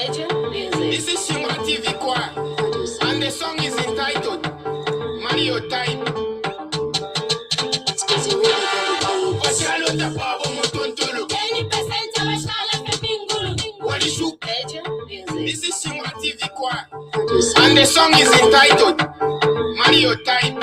This is Shima TV Choir, and the song is entitled Mario Type. This is Shima TV Choir, and the song is entitled Mario Type.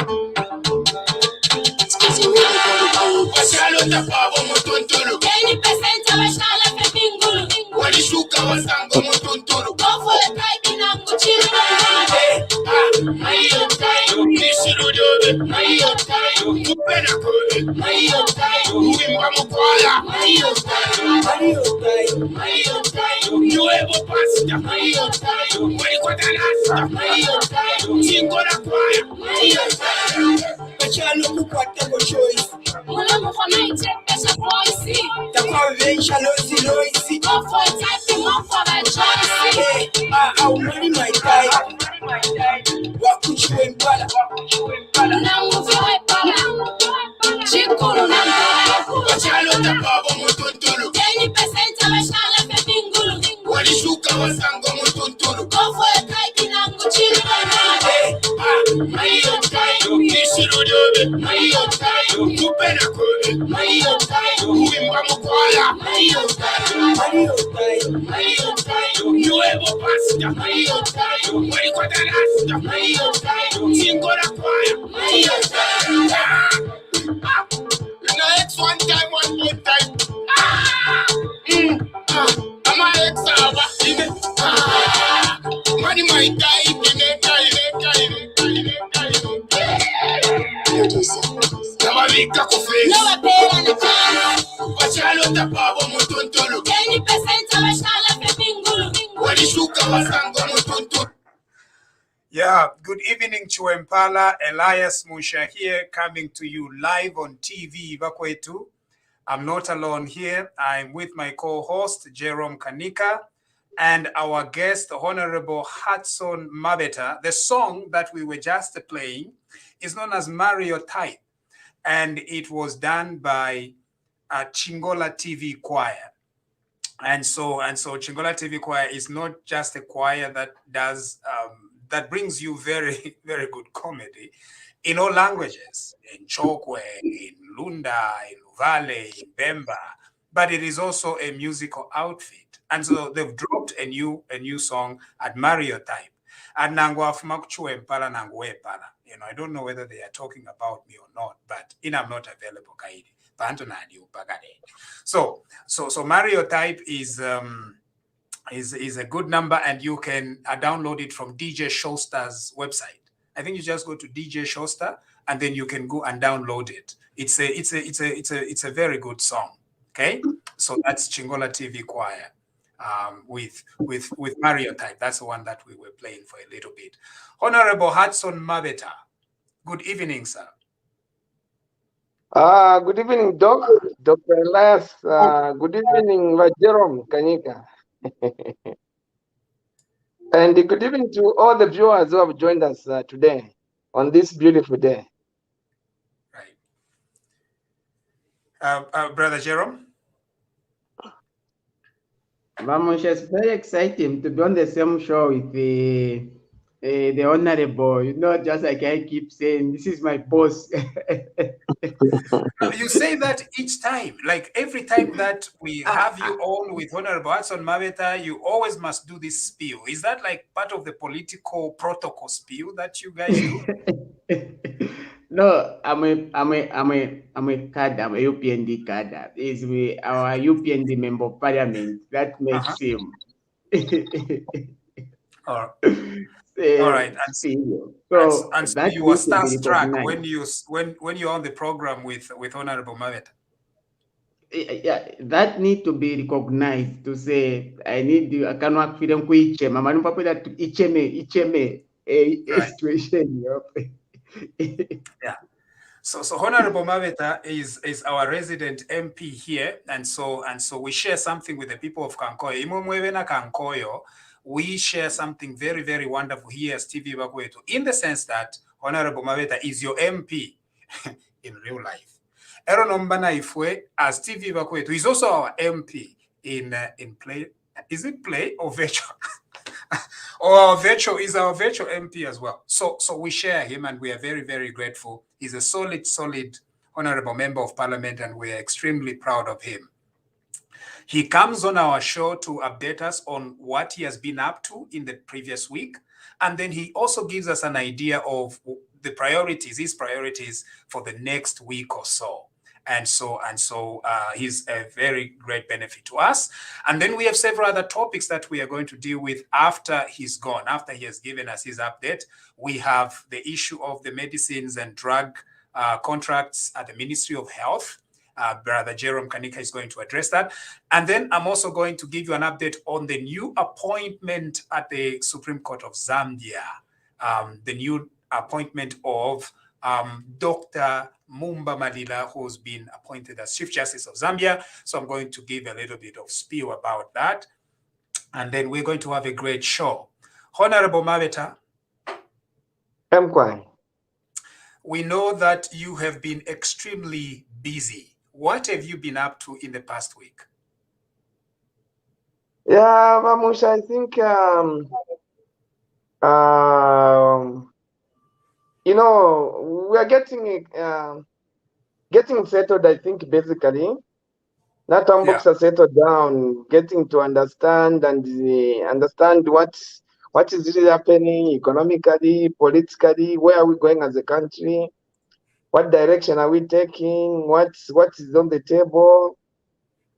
Yeah, good evening, Chuempala. Elias Musha here, coming to you live on TV, Bakwetu. I'm not alone here. I'm with my co-host, Jerome Kanika, and our guest, Honorable Hudson Mabeta. The song that we were just playing is known as Mario Type, and it was done by Chingola TV Choir. And so Chingola TV Choir is not just a choir that does that brings you very, very good comedy in all languages, in Chokwe, in Lunda, in Luvale, in Bemba, but it is also a musical outfit. And so they've dropped a new song at Mario Type. And Nangwa Fumakchu Empala Nangwe Pala. You know, I don't know whether they are talking about me or not, but I'm not available, Kaidi. So Mario Type is a good number, and you can download it from DJ Showsta's website. I think you just go to DJ Showsta, and then you can go and download it. It's a very good song. Okay, so that's Chingola TV Choir with Mario Type. That's the one that we were playing for a little bit. Honorable Hudson Mabeta, good evening, sir. Good evening, Dr. Elias. Good evening, Jerome Kanika. And good evening to all the viewers who have joined us today on this beautiful day. Right. Brother Jerome? Vamos, it's very exciting to be on the same show with the Honorable. You know, just like I keep saying, this is my boss. You say that each time, like every time that we have you on with Honorable Hudson Mabeta, you always must do this spiel. Is that like part of the political protocol spiel that you guys do? No, I'm a cadre, I'm a UPND cadre. Is our UPND member of parliament. That makes him. All right. And so you were starstruck when you're on the program with Honorable Mabeta. Yeah, that need to be recognized to say I can work for them kuiche. Mama no papa that icheme situation. Yeah. So Honorable Mabeta is our resident MP here, and so we share something with the people of Kankoyo. Imomwevena Kankoyo. We share something very, very wonderful here as TV Bakwetu, in the sense that Honorable Mabeta is your MP in real life. Aaron Ombana Ifwe, as TV Bakwetu, is also our MP in play. Is it play or virtual? He's our virtual MP as well. So we share him, and we are very, very grateful. He's a solid honorable member of parliament, and we are extremely proud of him. He comes on our show to update us on what he has been up to in the previous week. And then he also gives us an idea of the priorities, his priorities for the next week or so. And so he's a very great benefit to us. And then we have several other topics that we are going to deal with after he's gone, after he has given us his update. We have the issue of the medicines and drug contracts at the Ministry of Health. Brother Jerome Kanika is going to address that. And then I'm also going to give you an update on the new appointment at the Supreme Court of Zambia, the new appointment of Dr. Mumba Malila, who's been appointed as Chief Justice of Zambia. So I'm going to give a little bit of spiel about that. And then we're going to have a great show. Honorable Mabeta. We know that you have been extremely busy. What have you been up to in the past week? Yeah, Vamush, I think, you know, we are getting settled, I think, basically. Not on books are settled down, getting to understand and understand what is really happening economically, politically, where are we going as a country, what direction are we taking, what is on the table.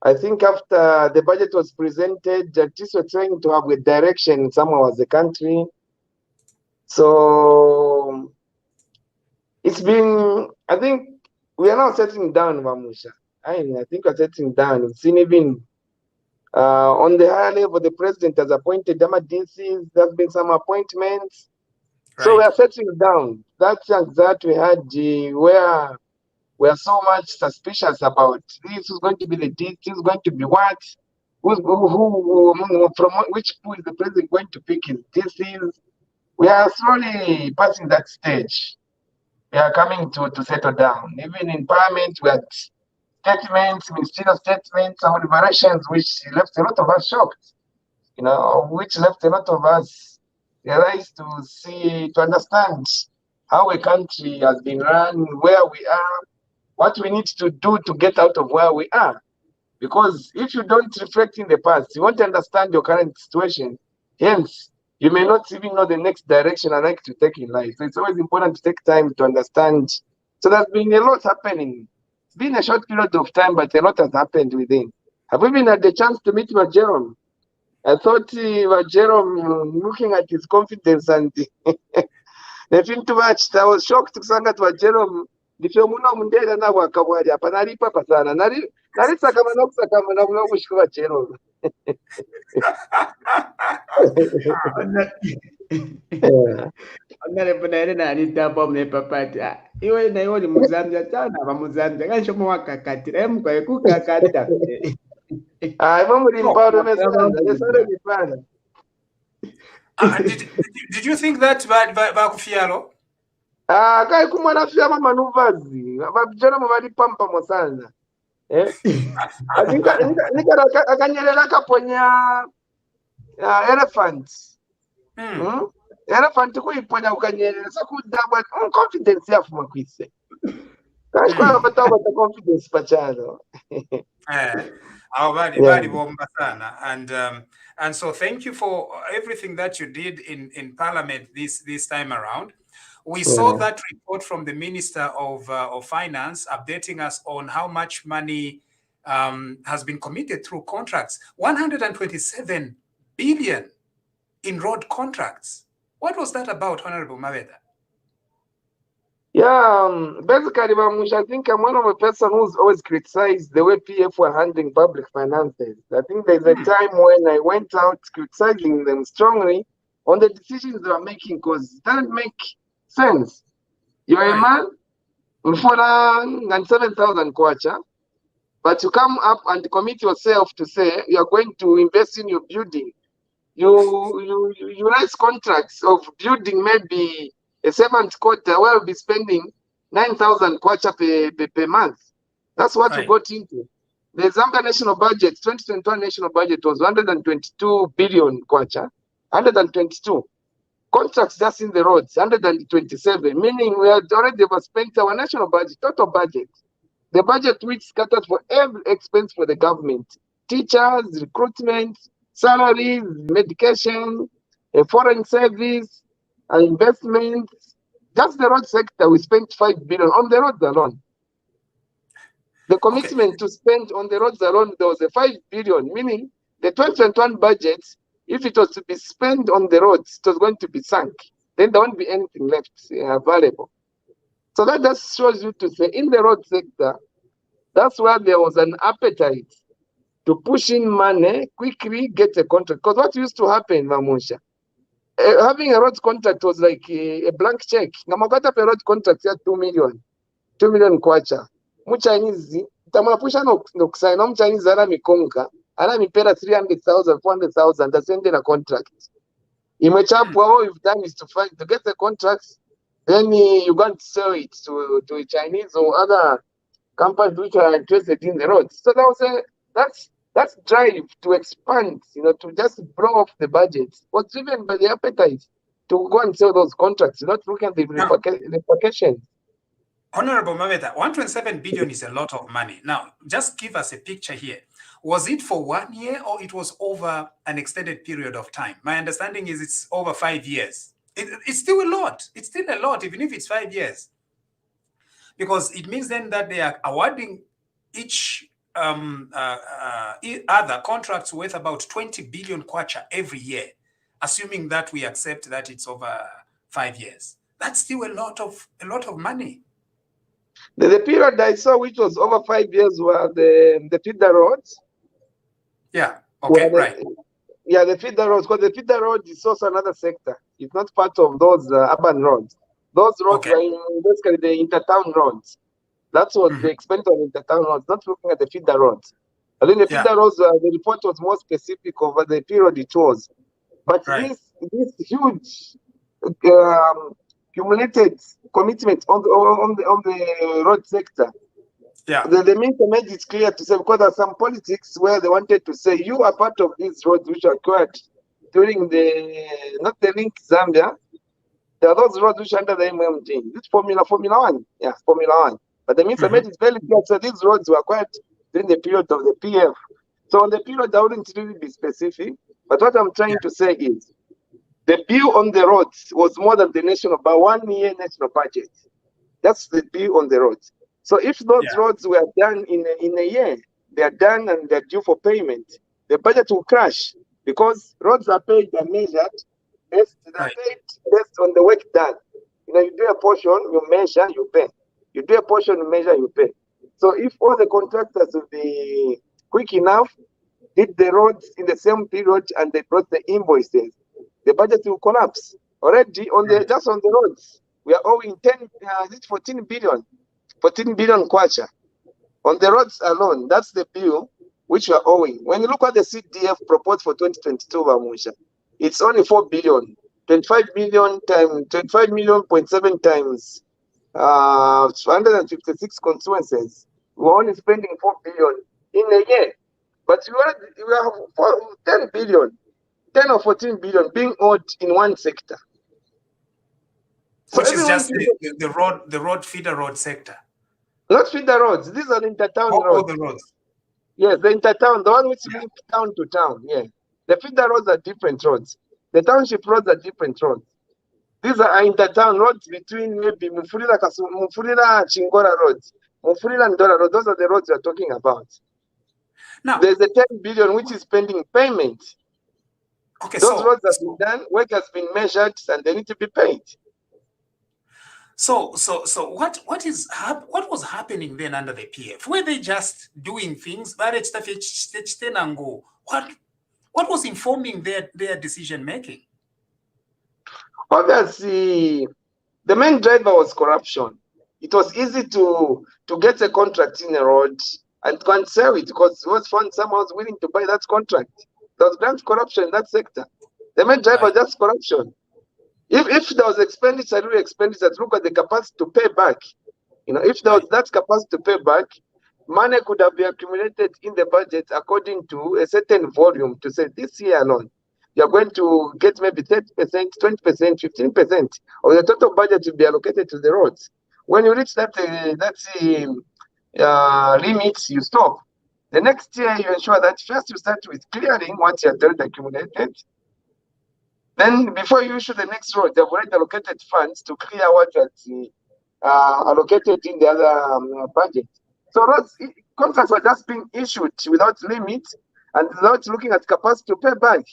I think after the budget was presented, Judicial were trying to have a direction somehow as a country. So it's been, I think we are now settling down, Vamusha. I think we're settling down. We've seen even on the higher level, the president has appointed DCs. There's been some appointments. Right. So we are settling down. That chunk that we had where we are so much suspicious about this is going to be the DC, is going to be what? Who from which pool is the president going to pick his DCs? We are slowly passing that stage. We are coming to settle down. Even in parliament, we had statements, ministerial statements, some deliberations, which left a lot of us shocked, you know, which left a lot of us realized to understand how a country has been run, where we are, what we need to do to get out of where we are. Because if you don't reflect in the past, you won't understand your current situation. Hence, you may not even know the next direction I like to take in life. So it's always important to take time to understand. So there's been a lot happening. It's been a short period of time, but a lot has happened within. Have we even had the chance to meet Jerome? I thought Jerome, looking at his confidence and the film too much, I was shocked to say that Jerome, if you mundela na wakabwali hapa nalipa pasana nalisa kama na kushika Jerome. Honorable na alita bombe papati. Iwe na iwe ni Muzambia sana ba Muzambia kancho mwakakatira mko kukakata. Did you think that bakufialo? Kai kumwana fiama manuvazi. Babjana mabali pampa mosana. Nika akanyerera kaponya elephant. Elephant kuiponya ukanyerera sakudabwa confidence yafu makwise. Kashkwa bataba confidence pachano. Very bomba sana. And so thank you for everything that you did in Parliament this time around. We saw that report from the Minister of Finance updating us on how much money has been committed through contracts. 127 billion in road contracts. What was that about, Honorable Mabeta? Yeah, basically, I think I'm one of the person who's always criticized the way PF were handling public finances. I think there's a time when I went out criticizing them strongly on the decisions they are making because it doesn't make sense. You're a man for 7,000 kwacha, but you come up and commit yourself to say you are going to invest in your building. You write contracts of building maybe a 7th quarter where we'll be spending 9,000 kwacha per month. That's what you got into. The Zambia national budget, 2021 national budget was 122 billion kwacha. 122. Contracts just in the roads, 127, meaning we had already spent our national budget, total budget. The budget which scattered for every expense for the government. Teachers, recruitment, salaries, medication, foreign service, investments. Just the road sector, we spent 5 billion on the roads alone. The commitment to spend on the roads alone, there was a 5 billion, meaning the 2021 budget, if it was to be spent on the roads, it was going to be sunk. Then there won't be anything left available. So that just shows you to say, in the road sector, that's where there was an appetite to push in money, quickly get a contract. Because what used to happen, Mamusha, having a road contract was like a blank check. Namakata a road contract had 2 million kwacha. Muchinese, tamapusha no kusai, no Chinese ana mikonga, ana mipera 300,000, 400,000, that's ending a contract. Imechapwa, all you've done is to fight to get the contracts, then you're going to sell it to a Chinese or other companies which are interested in the roads. So that was that's drive to expand, to just blow off the budget was driven by the appetite to go and sell those contracts, not look at the repercussions. Honorable Maveta, 127 billion is a lot of money. Now, just give us a picture here. Was it for 1 year or it was over an extended period of time? My understanding is it's over 5 years. It's still a lot. It's still a lot, even if it's 5 years. Because it means then that they are awarding each other contracts worth about 20 billion kwacha every year, assuming that we accept that it's over 5 years. That's still a lot of money. The period I saw, which was over 5 years, were the feeder roads. Yeah. Okay. Right. Yeah, the feeder roads. Because the feeder road is also another sector. It's not part of those urban roads. Those roads are basically the intertown roads. That's what the expense of intertown roads. Not looking at the feeder roads. I think the feeder roads, the report was more specific over the period it was. But this huge cumulated commitment on the road sector. Yeah. The minister made it clear to say, because there are some politics where they wanted to say you are part of these roads which are acquired during not the link Zambia. There are those roads which are under the MMG. It's Formula 1. Yeah, Formula 1. But the minister made it very clear. So these roads were acquired during the period of the PF. So on the period, I wouldn't really be specific. But what I'm trying to say is, the bill on the roads was more than the national, by 1 year national budget. That's the bill on the roads. So if those roads were done in a year, they are done and they're due for payment, the budget will crash because roads are paid and measured based on the work done. You do a portion, you measure, you pay. You do a portion, you measure, you pay. So if all the contractors will be quick enough, did the roads in the same period and they brought the invoices, the budget will collapse. Already just on the roads, we are owing 14 billion kwacha. On the roads alone, that's the bill which we are owing. When you look at the CDF proposed for 2022, Vamusha, it's only 4 billion. 25 million times 25 million 0.7 times 156 constituencies. We're only spending 4 billion in a year. But we have 10 billion. 10 or 14 billion being owed in one sector. Which is just the road feeder road sector. Not feeder roads. These are intertown roads. All the roads. Yes, the intertown, the one which link town to town. Yeah. The feeder roads are different roads. The township roads are different roads. These are intertown roads between maybe Mufulira Chingora roads, Mufulira and Dora road. Those are the roads we are talking about. Now, there's a 10 billion which is pending payment. Okay, those roads have been done, work has been measured, and they need to be paid. So what was happening then under the PF? Were they just doing things? What was informing their decision making? Obviously, the main driver was corruption. It was easy to get a contract in a road and go and sell it because it was found someone was willing to buy that contract. There was grand corruption in that sector. The main driver was just corruption. If there was expenditure, look at the capacity to pay back. If there was that capacity to pay back, money could have been accumulated in the budget according to a certain volume to say this year alone. you're going to get maybe 30%, 20%, 15% of the total budget to be allocated to the roads. When you reach that limit, you stop. The next year, you ensure that first you start with clearing what you have already accumulated. Then, before you issue the next road, you've already allocated funds to clear what you allocated in the other budget. So roads contracts were just being issued without limit and without looking at capacity to pay back.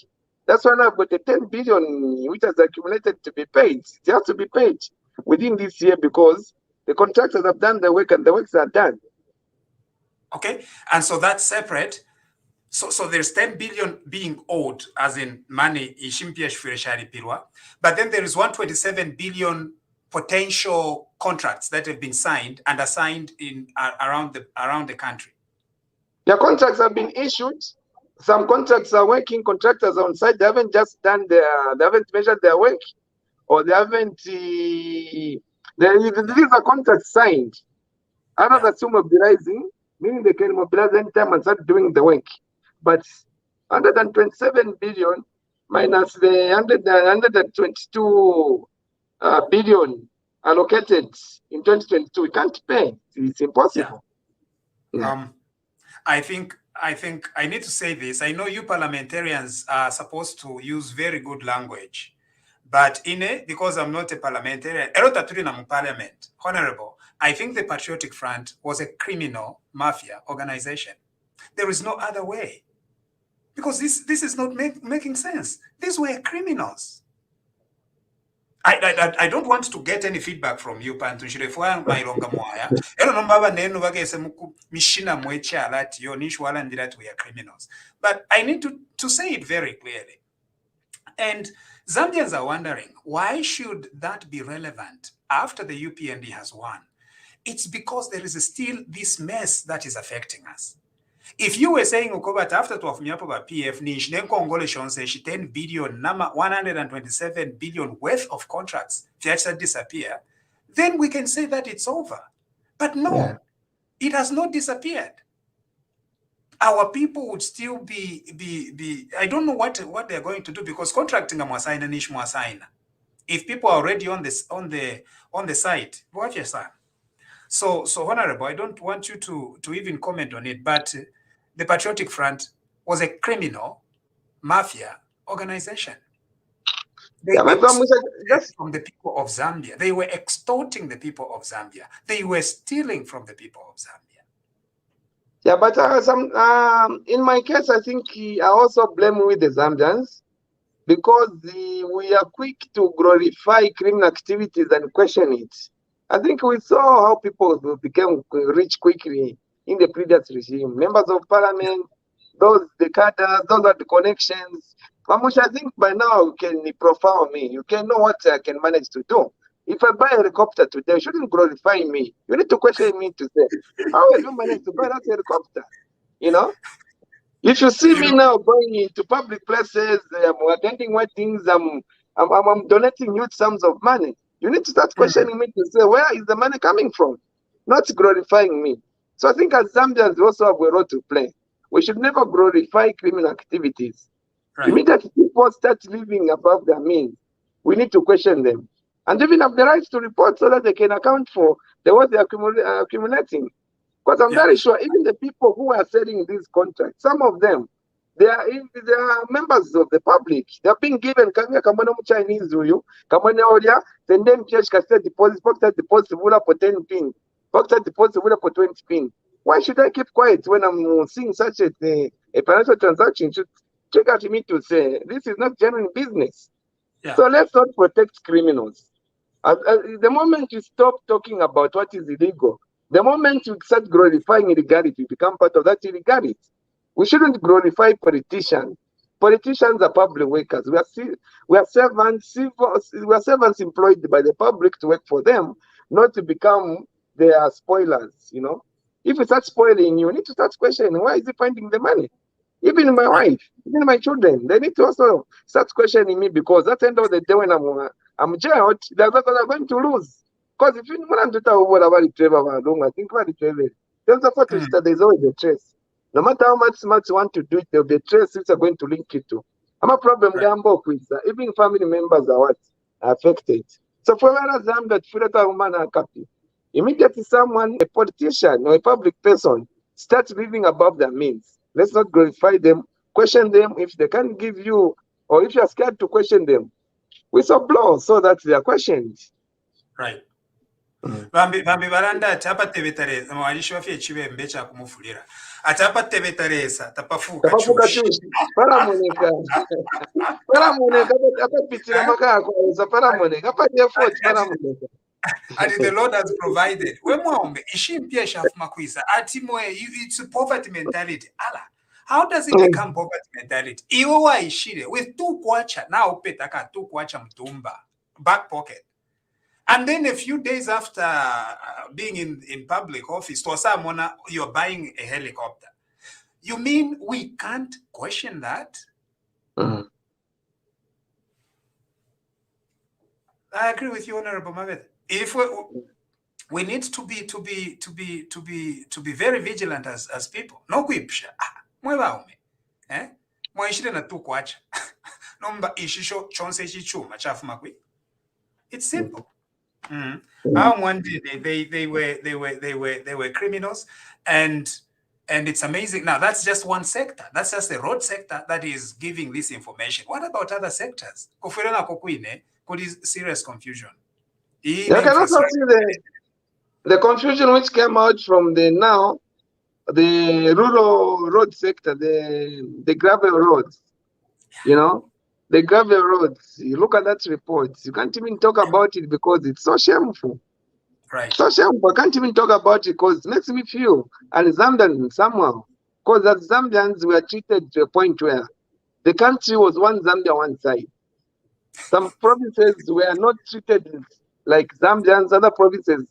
That's why now I've got the 10 billion which has accumulated to be paid. It has to be paid within this year because the contractors have done the work and the works are done. Okay, and so that's separate. So there's 10 billion being owed, as in money, but then there is 127 billion potential contracts that have been signed and assigned in around the country. The contracts have been issued. Some contracts are working. Contractors on site, they haven't just done they haven't measured their work, or they haven't. These are contracts signed. Another sum mobilizing, meaning they can mobilize any time and start doing the work. But 127 billion minus the 122 billion allocated in 2022, we can't pay. It's impossible. Yeah. I think I need to say this. I know you parliamentarians are supposed to use very good language, but because I'm not a parliamentarian, parliament, honorable, I think the Patriotic Front was a criminal mafia organization. There is no other way, because this is not making sense. These were criminals. I don't want to get any feedback from you, Pantushirefwa Maironga Moya. We are criminals. But I need to say it very clearly. And Zambians are wondering, why should that be relevant after the UPND has won? It's because there is still this mess that is affecting us. If you were saying Ukobat after 12 PF niche, then Congolation says 10 billion, 127 billion worth of contracts that disappear, then we can say that it's over. But no, it has not disappeared. Our people would still be I don't know what they're going to do, because contracting a niche if people are already on the site, what you say? So honorable, I don't want you to even comment on it, but the Patriotic Front was a criminal mafia organization. They were from the people of Zambia. They were extorting the people of Zambia. They were stealing from the people of Zambia. Yeah, but in my case, I think I also blame with the Zambians, because we are quick to glorify criminal activities and question it. I think we saw how people became rich quickly in the previous regime. Members of parliament, the cadres, those are the connections. Mamusha, I think by now you can profile me. You can know what I can manage to do. If I buy a helicopter today, you shouldn't glorify me. You need to question me to say, how have you managed to buy that helicopter? You know? If you see me now going into public places, I'm attending weddings, I'm donating huge sums of money, you need to start questioning me to say, where is the money coming from? Not glorifying me. So I think as Zambians, we also have a role to play. We should never glorify criminal activities. Right. Immediately people start living above their means, we need to question them. And even have the right to report so that they can account for what they're accumulating. Because I'm very sure even the people who are selling these contracts, some of them, they are members of the public. They are being given Chinese then them church deposit for 10 pin, deposit for 20 pin. Why should I keep quiet when I'm seeing such a financial transaction? Should check out me to say this is not genuine business. Yeah. So let's not protect criminals. The moment you stop talking about what is illegal, the moment you start glorifying illegality, you become part of that illegality. We shouldn't glorify politicians. Politicians are public workers. We are servants employed by the public to work for them, not to become their spoilers. You know, if you start spoiling, you need to start questioning, why is he finding the money? Even my wife, even my children, they need to also start questioning me, because at the end of the day, when I'm jailed, they're going to lose. Because if you want to talk about the travel, I think about the travel. There's always a trace. No matter how much you want to do it, there'll be a trace which are going to link you to. I'm a problem Right. gambo kwisa. Even family members are what? Affected. So for Zambia, Umwana copy. Immediately someone, a politician or a public person, starts living above their means. Let's not glorify them, question them. If they can't give you, or if you're scared to question them, whistleblow so that they are questioned. Right. Bambi baranda atapa tebetareza mwalishi wafye ekibembe kya kumufulira atapa tebetareza tapafuka chushi Paramoneka paramoneka akapitira makako za paramoneka panye effort paramoneka ati the Lord has provided we mwombe ishimpia shafuma kwisa ati mwe it's a poverty mentality ala how does it become poverty mentality iwe waishire with two kwacha now petaka two kwacha mtumba back pocket. And then a few days after being in public office, you're buying a helicopter. You mean we can't question that? I agree with you, Honorable Mabet. If we need to be very vigilant as people. No kuipsha. Mwebaume. Mwaishire na tu kwacha. Nomba ishisho chonse chichuma chafu makwi. It's simple. One day they were criminals, and it's amazing. Now that's just one sector. That's just the road sector that is giving this information. What about other sectors? Could is serious confusion. You can also see the confusion which came out from the rural road sector, the gravel roads. You know. The gravel roads, you look at that report, you can't even talk about it because it's so shameful. Right. So shameful. I can't even talk about it because it makes me feel, and Zambian somehow, because as Zambians were treated to a point where the country was one Zambia, one side. Some provinces were not treated like Zambians, other provinces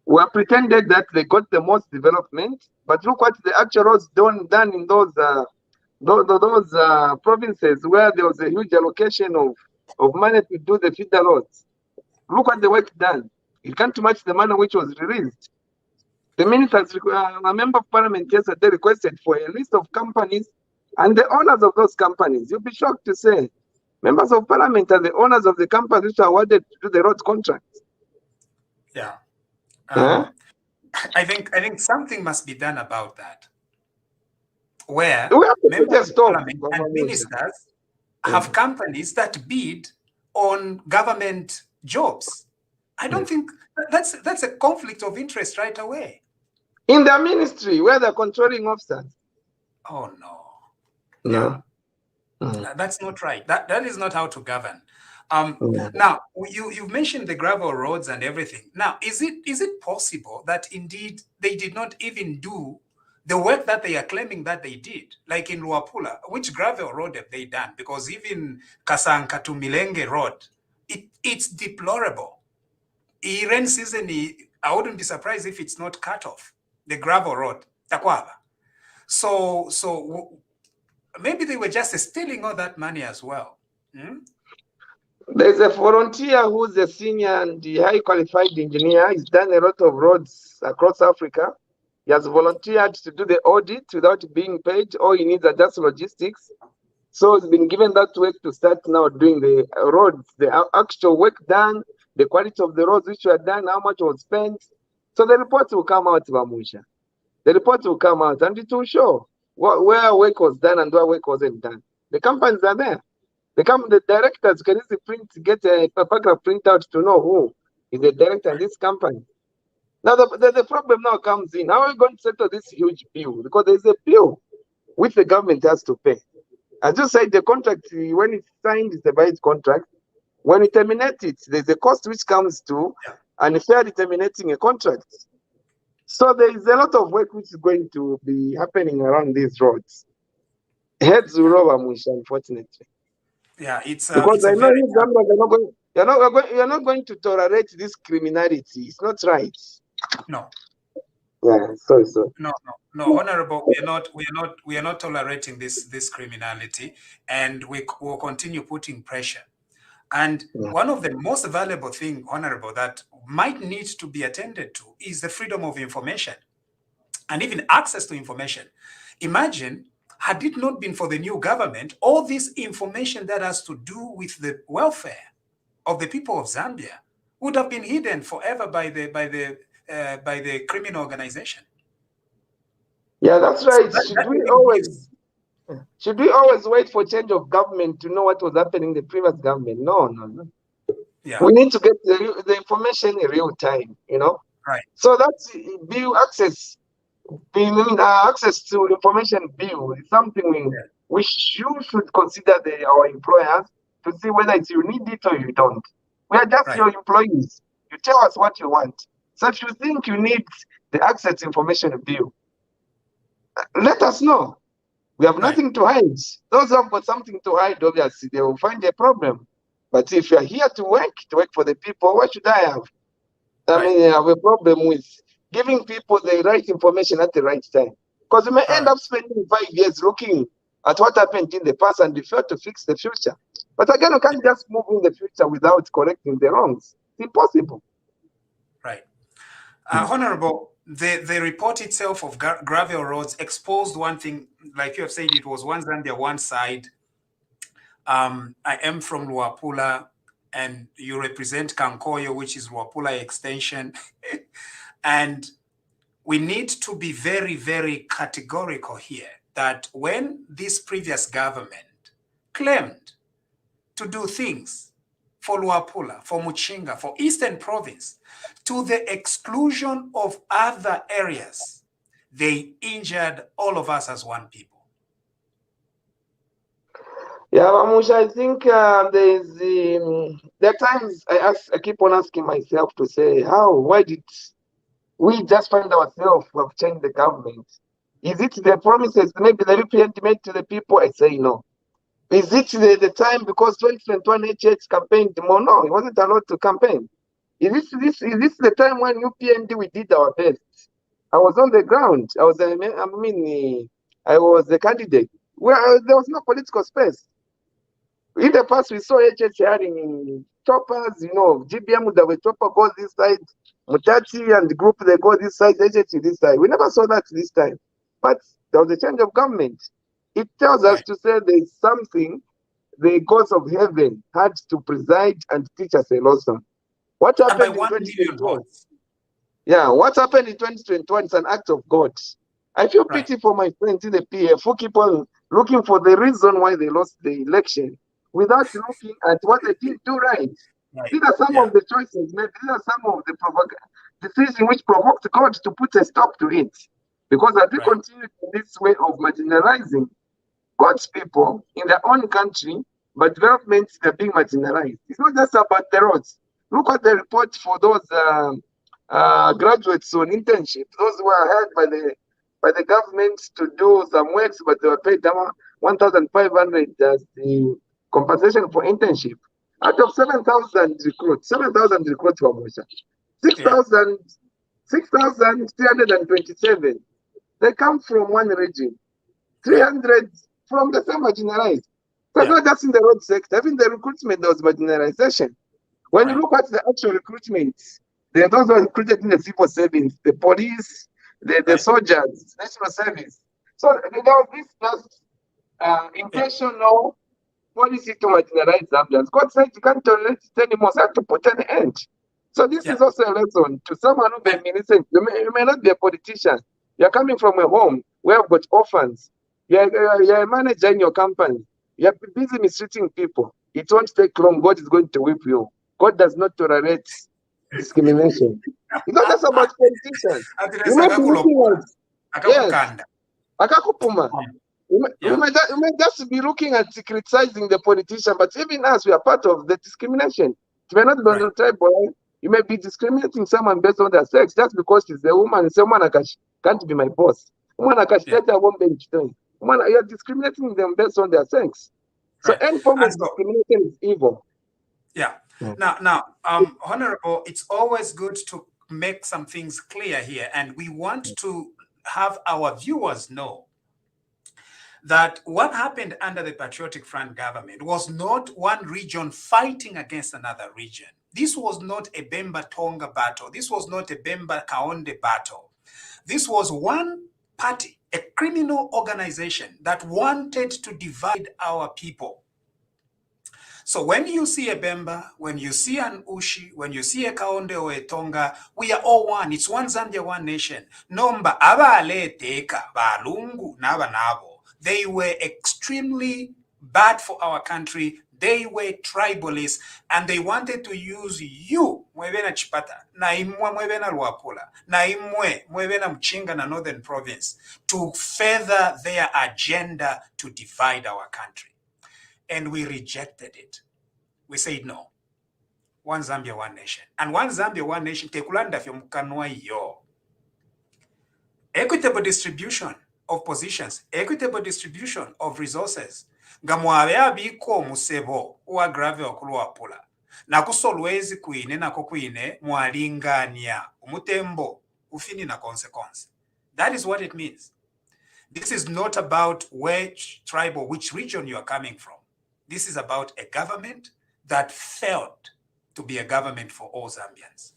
were pretended that they got the most development, but look what the actual roads done in those provinces where there was a huge allocation of money to do the feeder roads. Look at the work done. It can't match the money which was released. The ministers, a member of parliament yesterday requested for a list of companies and the owners of those companies. You'll be shocked to say members of parliament are the owners of the companies which are awarded to do the road contracts. Yeah. I think something must be done about that. Where members of parliament and ministers have companies that bid on government jobs. I don't think that's a conflict of interest right away. In their ministry, where they're controlling officers. Oh no. No. That's not right. That is not how to govern. Now you've mentioned the gravel roads and everything. Now, is it possible that indeed they did not even do the work that they are claiming that they did, like in Luapula? Which gravel road have they done? Because even Kasanka to Milenge Road, it's deplorable. Rain season, I wouldn't be surprised if it's not cut off, the gravel road, Takwaba. So maybe they were just stealing all that money as well. There's a volunteer who's a senior and high qualified engineer. He's done a lot of roads across Africa. He has volunteered to do the audit without being paid. All he needs are just logistics. So he's been given that work to start now doing the roads, the actual work done, the quality of the roads which were done, how much was spent. So the report will come out, Vamusha. The report will come out and it will show where work was done and where work wasn't done. The companies are there. The directors can easily get a paragraph printout to know who is the director in this company. Now the problem now comes in. How are we going to settle this huge bill? Because there's a bill which the government has to pay. As you said, the contract, when it's signed, it's a valid contract. When you terminate it, there's a cost which comes to unfairly terminating a contract. So there is a lot of work which is going to be happening around these roads. Heads will roll, unfortunately. Yeah, it's because it's I know you're not going to tolerate this criminality. It's not right. No. Yeah, so. No, Honorable, we are not tolerating this criminality, and we will continue putting pressure. And one of the most valuable things, Honorable, that might need to be attended to is the freedom of information and even access to information. Imagine had it not been for the new government, all this information that has to do with the welfare of the people of Zambia would have been hidden forever by the criminal organization. Yeah, that's right. So Should we always wait for change of government to know what was happening in the previous government? No. Yeah. We need to get the information in real time, Right. So that's bill access. Access to information bill is something you should consider our employers to see whether you need it or you don't. We are just your employees. You tell us what you want. So if you think you need the access to information bill, let us know. We have nothing to hide. Those who have got something to hide, obviously, they will find a problem. But if you are here to work for the people, what should I have? I have a problem with giving people the right information at the right time. Because you may end up spending 5 years looking at what happened in the past and you fail to fix the future. But again, you can't just move in the future without correcting the wrongs. It's impossible. Right. Honorable, the report itself of gravel roads exposed one thing, like you have said, it was one Zambia, one side. I am from Luapula, and you represent Kankoyo, which is Luapula extension. And we need to be very, very categorical here that when this previous government claimed to do things for Luapula, for Muchinga, for Eastern Province, to the exclusion of other areas, they injured all of us as one people. Yeah, Mamusha, I think there are times I keep on asking myself to say, why did we just find ourselves who have changed the government? Is it the promises maybe the represent made to the people? I say no. Is it the time because 2021 HH campaigned more? No, it wasn't allowed to campaign. Is this the time when UPND we did our best? I was on the ground. I was a candidate. Well, there was no political space. In the past, we saw HH having choppers, GBM would have a chopper go this side, Mutachi and the group, they go this side, HH this side. We never saw that this time. But there was a change of government. It tells us to say there is something the gods of heaven had to preside and teach us a lesson. What happened in 2021? Yeah, what happened in 2021 is an act of God. I feel pity for my friends in the PF who keep on looking for the reason why they lost the election without looking at what they did do right. These are some of the choices, maybe these are some of the decisions which provoked God to put a stop to it. Because as they continue in this way of marginalizing God's people in their own country, but developments are being marginalized. It's not just about the roads. Look at the report for those graduates on internship, those who were hired by the government to do some works, but they were paid 1,500 as the compensation for internship. Out of 7,000 recruits from Russia, 6,327, they come from one region, 300 from the same marginalized. So it's not just in the road sector, even the recruitment, there was marginalization. When you look at the actual recruitment, there are those who are recruited in the civil service, the police, the soldiers, national service. So there was this just intentional policy to marginalize Zambians. God said you can't tolerate it anymore, so you have to put an end. So this is also a lesson to someone who may be innocent. You may not be a politician. You're coming from a home where you've got orphans. You're a manager in your company. You're busy mistreating people. It won't take long. God is going to whip you. God does not tolerate discrimination. It's not just about politicians. You may be looking at Akakupuma. You may just be looking at criticizing the politician, but even us, we are part of the discrimination. It may not be on the tribal. You may be discriminating someone based on their sex just because she's a woman. Someone can't be my boss. You're discriminating them based on their sex. So any form of discrimination is evil. Yeah. Now, Honorable, it's always good to make some things clear here, and we want to have our viewers know that what happened under the Patriotic Front government was not one region fighting against another region. This was not a Bemba Tonga battle. This was not a Bemba Kaonde battle. This was one party, a criminal organization that wanted to divide our people. So when you see a Bemba, when you see an Ushi, when you see a Kaonde or a Tonga, we are all one. It's one Zambia, one nation. Nomba abale teka balungu naba nabo. They were extremely bad for our country. They were tribalists, and they wanted to use you, mwebena Chipata, na imwe mwebena Luapula, na imwe mwebena Mchinga na Northern Province, to further their agenda to divide our country. And we rejected it. We said no. One Zambia, one nation. And one Zambia, one nation, tekulanda fyo mkanwa yo. Equitable distribution of positions, equitable distribution of resources. Ngamwabe abiko musebo uwa grave okuluapula. Nakusolwezi kuine nako kuine mwalingania umutembo ufini na consequence. That is what it means. This is not about which tribe or which region you are coming from. This is about a government that failed to be a government for all Zambians.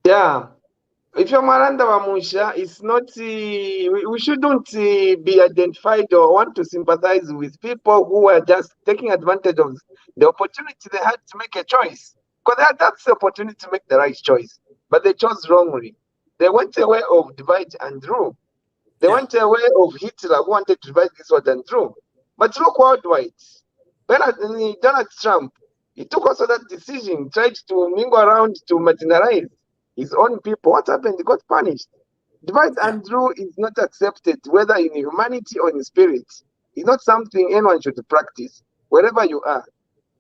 Yeah. If you're Maranda Wamusha, it's not, we shouldn't be identified or want to sympathize with people who are just taking advantage of the opportunity they had to make a choice. Because that's the opportunity to make the right choice. But they chose wrongly. They went a way of divide and rule. They went a way of Hitler who wanted to divide this world and rule. But look worldwide. Donald Trump, he took also that decision, tried to mingle around to marginalize his own people. What happened? He got punished. Divide and rule is not accepted, whether in humanity or in spirit. It's not something anyone should practice, wherever you are.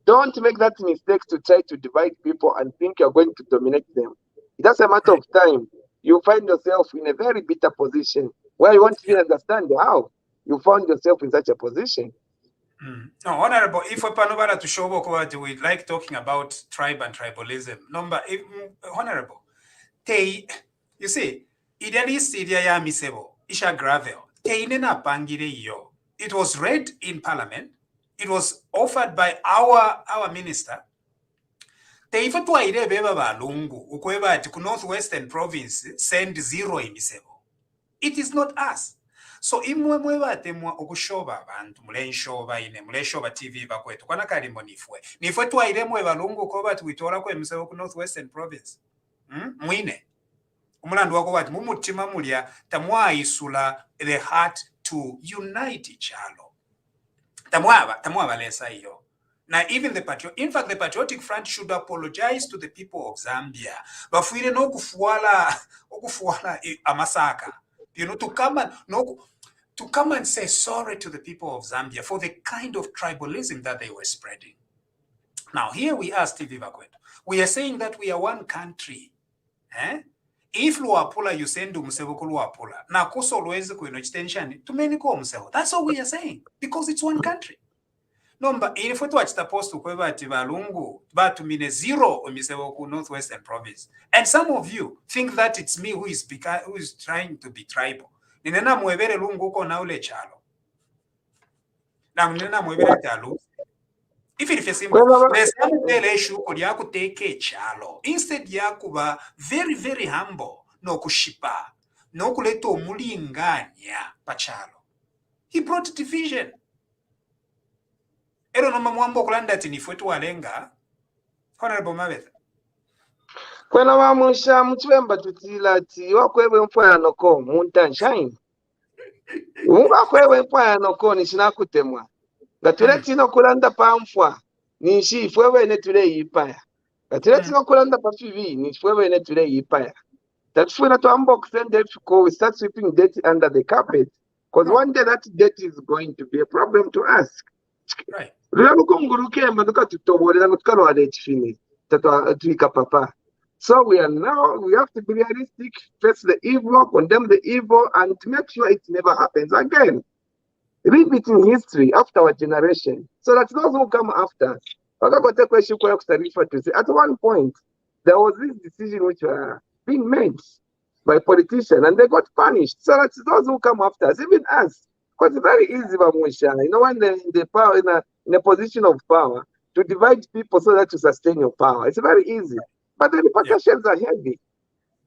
Don't make that mistake to try to divide people and think you're going to dominate them. It's a matter of time. You find yourself in a very bitter position where you won't even understand how you found yourself in such a position. No, Honorable, if we panobara to show what we like talking about tribe and tribalism. Number, Honorable, you see, idealist idea ya misebo, isha gravel, inena pangire yo. It was read in Parliament. It was offered by our minister. Teifatwa ide beba balungu, ukweba ati ku Northwestern Province send 0 imisebo. It is not us. So imwe mweba temwa okushoba abantu mulenshoba ine mulenshoba TV bakwetu kwana kalimo nifwe twa ide mwe balungu ko bati witola ko emisebo ku Northwestern Province. Mwine umulandu wako bati mumutima mulya tamwa isula the heart to unite chalo. Tamwa lesa iyo. Now, even the Patriotic Front should apologize to the people of Zambia. Bafwire no kufuala amasaka. You know, to come and say sorry to the people of Zambia for the kind of tribalism that they were spreading. Now, here we are, Stevie Bakweto. We are saying that we are one country. If Luapula, you send Umsevo Luapula. Now, Koso Luezi Kuino extension to many Umsevo. That's all we are saying, because it's one country. Number, if we watch the post to Kweba Tibalungu, but to mean 0 Umisevo Northwestern Province. And some of you think that it's me who is trying to be tribal. Ninena mwebere lungu ko na ule chalo. Na ninena mwebere chalo. If it is simple, there's some issue ko yaku take chalo. Instead yakuba very, very humble, no kushipa, no kuleto mulinganya pachalo. He brought division. Ero no mamwambo kulanda ati nifwetu walenga. Honorable Mabeth. Kwena wamusha mchwemba tutila ati wakwewe mfaya noko muntanshine. Wakwewe mfaya noko nishinakutemwa. Gatule tino kulanda pa mfwa nishi ifwewe netule yipaya. Gatule tino kulanda pa fivi nishwewe netule yipaya. That's when to unbox and we start sweeping debt under the carpet. Because one day that debt is going to be a problem to ask. Right. So we have to be realistic, face the evil, condemn the evil, and make sure it never happens again. Repeat in history after our generation, so that those who come after us. At one point, there was this decision which were being made by politicians, and they got punished. So that those who come after us, even us, because it's very easy, you know, when they're in the power, in a position of power, to divide people so that you sustain your power. It's very easy. But the repercussions are heavy.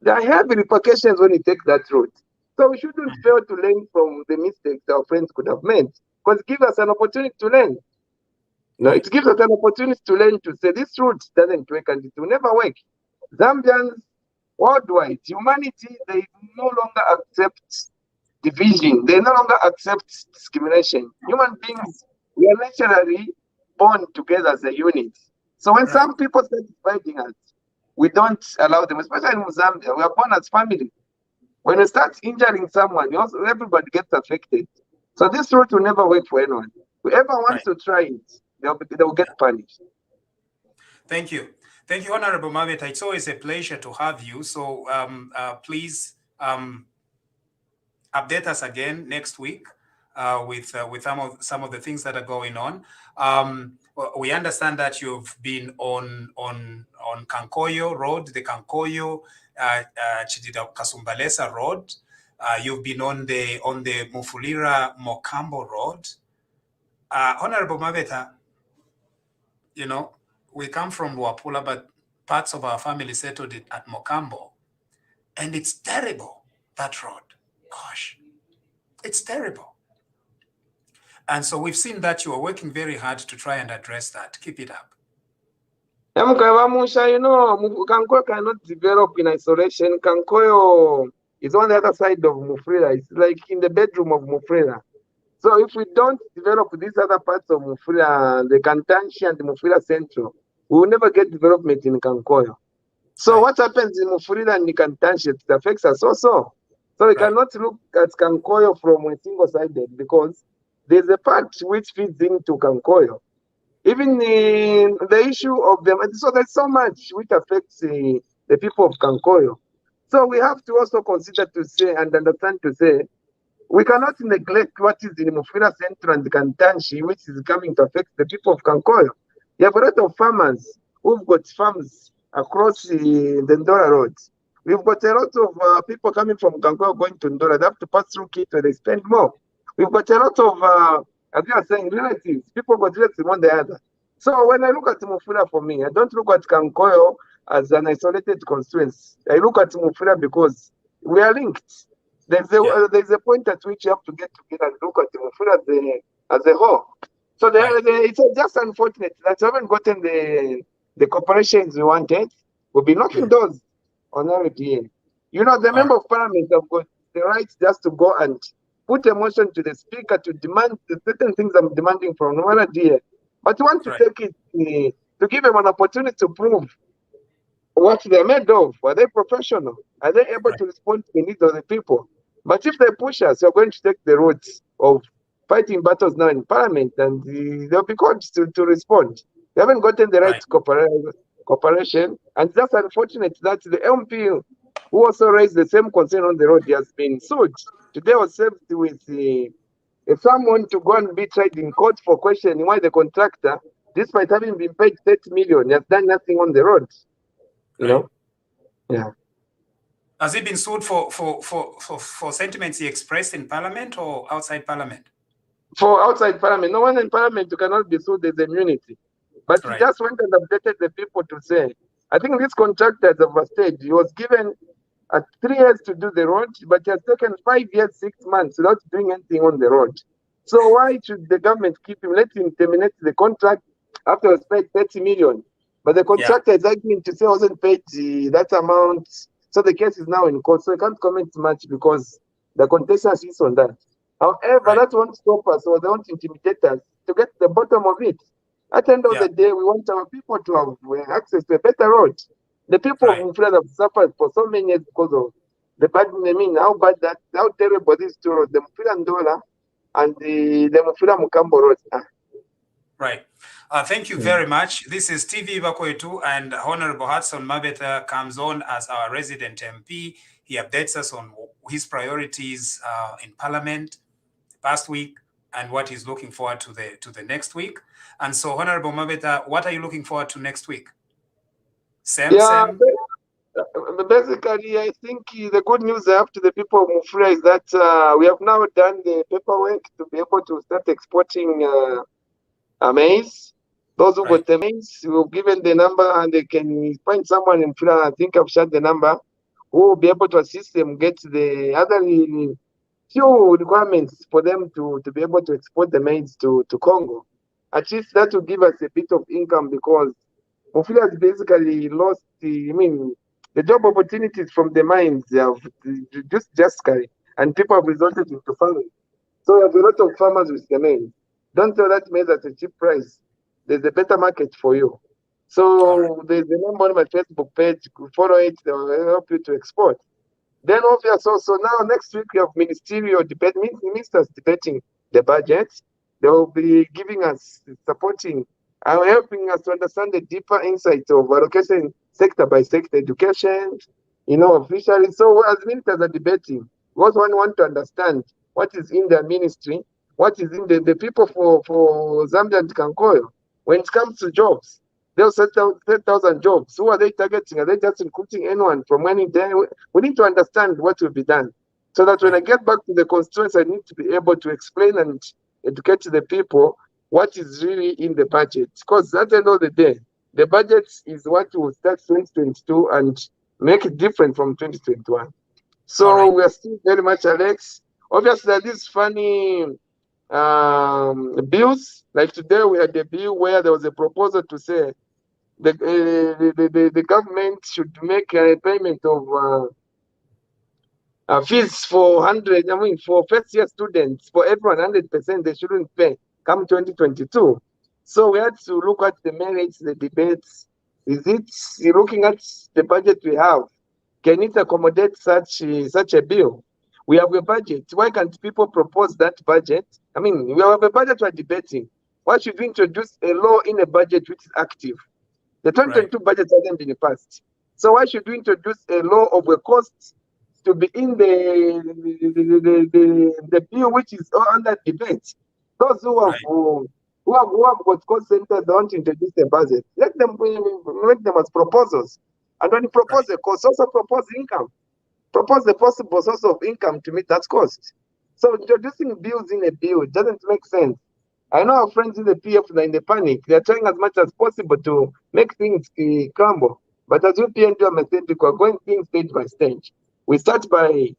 There are heavy repercussions when you take that route. So we shouldn't fail to learn from the mistakes our friends could have made, because it gives us an opportunity to learn. No, it gives us an opportunity to learn to say this route doesn't work and it will never work. Zambians, worldwide, humanity, they no longer accept division. They no longer accept discrimination. Human beings, we are naturally born together as a unit. So when some people start dividing us, we don't allow them, especially in Zambia. We are born as family. When you start injuring someone, everybody gets affected. So this route will never work for anyone. Whoever wants to try it, they'll get punished. Thank you. Thank you, Honorable Mabeta. It's always a pleasure to have you. So please update us again next week with some of the things that are going on. We understand that you've been on Kankoyo Road, the Kankoyo Chidida Kasumbalesa Road. You've been on the Mufulira Mokambo Road. Honorable Mabeta, you know, we come from Luapula, but parts of our family settled it at Mokambo. And it's terrible, that road. Gosh, it's terrible. And so we've seen that you are working very hard to try and address that. Keep it up. You know, Kankoyo cannot develop in isolation. Kankoyo is on the other side of Mufulira. It's like in the bedroom of Mufulira. So if we don't develop these other parts of Mufulira, the Kantanshi and the Mufulira Central, we will never get development in Kankoyo. So what happens in Mufulira and the Kantanshi, it affects us also. So we cannot look at Kankoyo from a single-sided, because there's a part which feeds into Kankoyo. Even the issue of them, so there's so much which affects the people of Kankoyo. So we have to also consider to say and understand to say, we cannot neglect what is in Mufulira Central and the Kantanshi, which is coming to affect the people of Kankoyo. You have a lot of farmers who've got farms across the Ndora Road. We've got a lot of people coming from Kankoyo going to Ndora. They have to pass through Kito, they spend more. We've got a lot of, as you are saying, relatives. People got relatives one the other. So when I look at Mufulira, for me, I don't look at Kankoyo as an isolated constituency. I look at Mufulira because we are linked. There's a point at which you have to get together and look at Mufulira as a whole. So it's just unfortunate that we haven't gotten the corporations we wanted. We'll be knocking doors on RTA. You know, the member of parliament have got the right just to go and put a motion to the speaker to demand the certain things I'm demanding from RTA. But you want to take it to give them an opportunity to prove what they're made of. Are they professional? Are they able to respond to the needs of the people? But if they push us, you're going to take the roads of fighting battles now in parliament, and they'll be called to respond. They haven't gotten the right cooperation, and that's unfortunate that the MP who also raised the same concern on the road, he has been sued. Today was served with someone to go and be tried in court for questioning why the contractor, despite having been paid 30 million, has done nothing on the road. You know? Yeah. Has he been sued for sentiments he expressed in Parliament or outside Parliament? For outside Parliament. No one in Parliament, you cannot be sued, there's immunity. But he just went and updated the people to say, I think this contractor has overstayed. He was given 3 years to do the road, but he has taken 5 years, 6 months without doing anything on the road. So why should the government keep him? Let him terminate the contract after he was paid 30 million. But the contractor is arguing to say he wasn't paid that amount. So the case is now in court. So I can't comment much because the contestant is on that. However, that won't stop us or they won't intimidate us to get to the bottom of it. At the end of the day, we want our people to have access to a better road. The people of Mufulira have suffered for so many years because of the bad, how terrible these two roads, the Mufulira Ndola and the Mufulira Mukambo road. Right. Thank you very much. This is TV Bakwetu, and Honorable Hudson Mabeta comes on as our resident MP. He updates us on his priorities in Parliament past week and what he's looking forward to the next week. And so, Honorable Mabeta, what are you looking forward to next week? Same. Basically, I think the good news I have to the people of Mufulira is that we have now done the paperwork to be able to start exporting maize. Those who Right. got the mains, we've given the number and they can find someone in Finland. I think I've shared the number, who will be able to assist them get the other few requirements for them to be able to export the maize to Congo. At least that will give us a bit of income because Mufila has basically lost the job opportunities from the mines have reduced drastically and people have resorted into farming. So we have a lot of farmers with the maize. Don't sell that maize at a cheap price. There's a better market for you. All right. So there's a number on my Facebook page. Follow it. They will help you to export. Then obviously also now next week we have ministerial debate, ministers debating the budget. They will be giving us supporting and helping us to understand the deeper insights of allocation sector by sector, education, fisheries. So as ministers are debating, we also want to understand what is in their ministry, what is in the people for Zambia and Kankoyo. When it comes to jobs, they'll set out 10,000 jobs. Who are they targeting? Are they just recruiting anyone from any day? We need to understand what will be done so that when I get back to the constituents, I need to be able to explain and educate the people what is really in the budget. Because at the end of the day, the budget is what will start 2022 and make it different from 2021. So we are still very much, Alex. Obviously, there are these funny bills. Like today, we had a bill where there was a proposal to say the government should make a payment of fees for for first year students, for everyone, 100% they shouldn't pay come 2022. So we had to look at the merits, the debates. Is it looking at the budget we have? Can it accommodate such a bill? We have a budget. Why can't people propose that budget? We have a budget we're debating. Why should we introduce a law in a budget which is active? The 2022 budget hasn't been passed. So why should we introduce a law of a cost to be in the bill which is under debate? Those who have got cost centers don't introduce a budget. Let them make them as proposals. And when you propose a cost, also propose income. Propose the possible source of income to meet that cost. So introducing bills in a bill doesn't make sense. I know our friends in the PF are in the panic. They're trying as much as possible to make things crumble. But as you PN do a method, we're going things stage by stage. We start by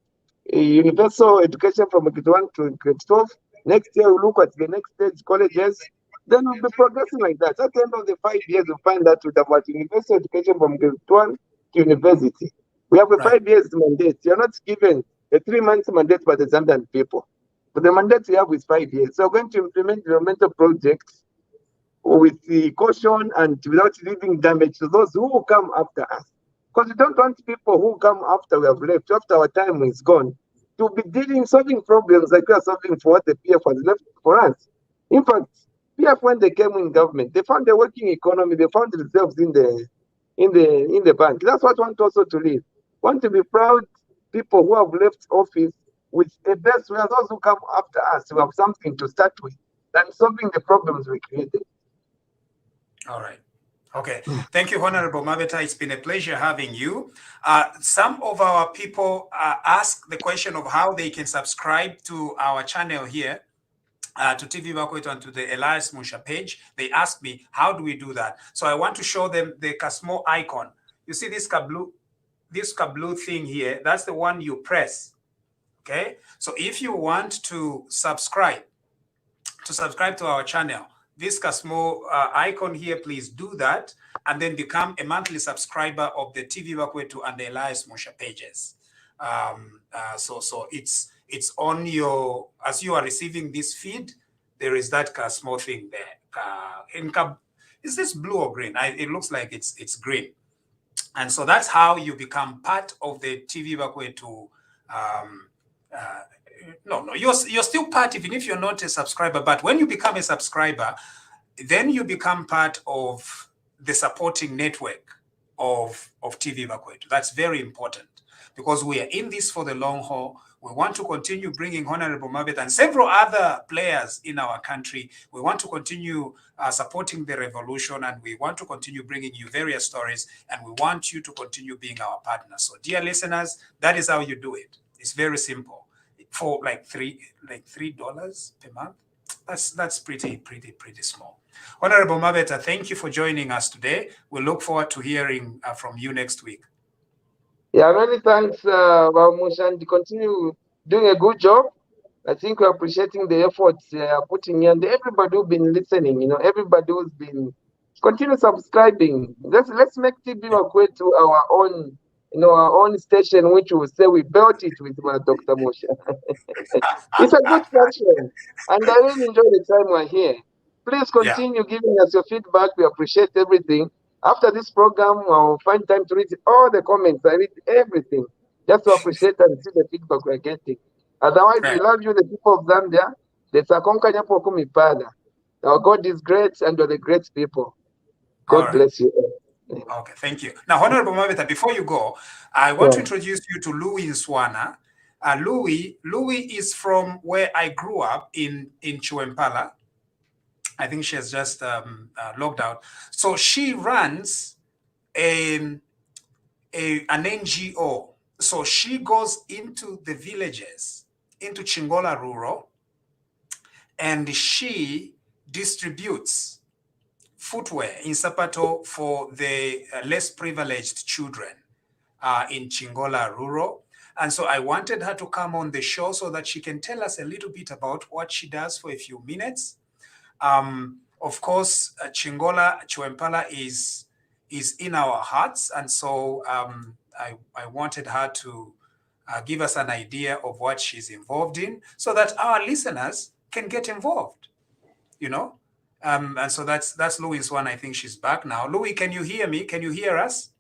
universal education from grade 1 to grade 12. Next year, we look at the next stage, colleges. Then we'll be progressing like that. At the end of the 5 years, we'll find that we have universal education from grade 1 to university. We have a 5 years mandate. You're not given a 3 months mandate by the Zambian people. But the mandate we have is 5 years. So we're going to implement environmental projects with the caution and without leaving damage to those who will come after us. Because we don't want people who come after we have left, after our time is gone, to be solving problems like we are solving for what the PF has left for us. In fact, PF, when they came in government, they found a working economy, they found reserves in the bank. That's what we want also to leave. We want to be proud people who have left office with a best, where those who come after us who have something to start with than solving the problems we created. All right. Okay. Thank you, Honorable Mabeta. It's been a pleasure having you. Some of our people ask the question of how they can subscribe to our channel here, to TV Bakwetu and to the Elias Musha page. They asked me, how do we do that? So I want to show them the small icon. You see this blue thing here? That's the one you press. Okay. So if you want to subscribe to our channel, this small icon here, please do that and then become a monthly subscriber of the TV Bakwetu and the Elias Musha pages. So it's on your, as you are receiving this feed, there is that small thing there. Is this blue or green? It looks like it's green. And so that's how you become part of the TV Bakwetu. No, you're still part even if you're not a subscriber. But when you become a subscriber, then you become part of the supporting network of TV Bakwetu. That's very important because we are in this for the long haul. We want to continue bringing Honorable Mabet and several other players in our country. We want to continue supporting the revolution, and we want to continue bringing you various stories, and we want you to continue being our partners. So, dear listeners, that is how you do it. It's very simple. For like $3 per month, That's pretty small. Honorable Mabeta, thank you for joining us today. We look forward to hearing from you next week. Yeah, many thanks, Vamusha, and continue doing a good job. I think we're appreciating the efforts putting in, and everybody who's been listening. Everybody who's been continue subscribing. Let's make TV Wakwe to our own, our own station, which will say we built it with Dr. Musha. It's a good function, and I really enjoy the time we're here. Please continue giving us your feedback. We appreciate everything. After this program, I'll find time to read all the comments. I read everything just to appreciate and see the feedback we're getting. Otherwise, we love you, the people of Zambia. Our God is great, and you're the great people. God bless you. Okay, thank you. Now, Honorable Mabeta, before you go, I want to introduce you to Luwi Nswana. Luwi is from where I grew up in Chiwempala. I think she has just logged out. So she runs an NGO. So she goes into the villages, into Chingola Rural, and she distributes footwear in Sapato for the less privileged children in Chingola Rural. And so I wanted her to come on the show so that she can tell us a little bit about what she does for a few minutes. Of course, Chingola, Chiwempala is in our hearts. And so I wanted her to give us an idea of what she's involved in so that our listeners can get involved, and so that's Luwi Nswana. I think she's back now. Luwi, can you hear me? Can you hear us?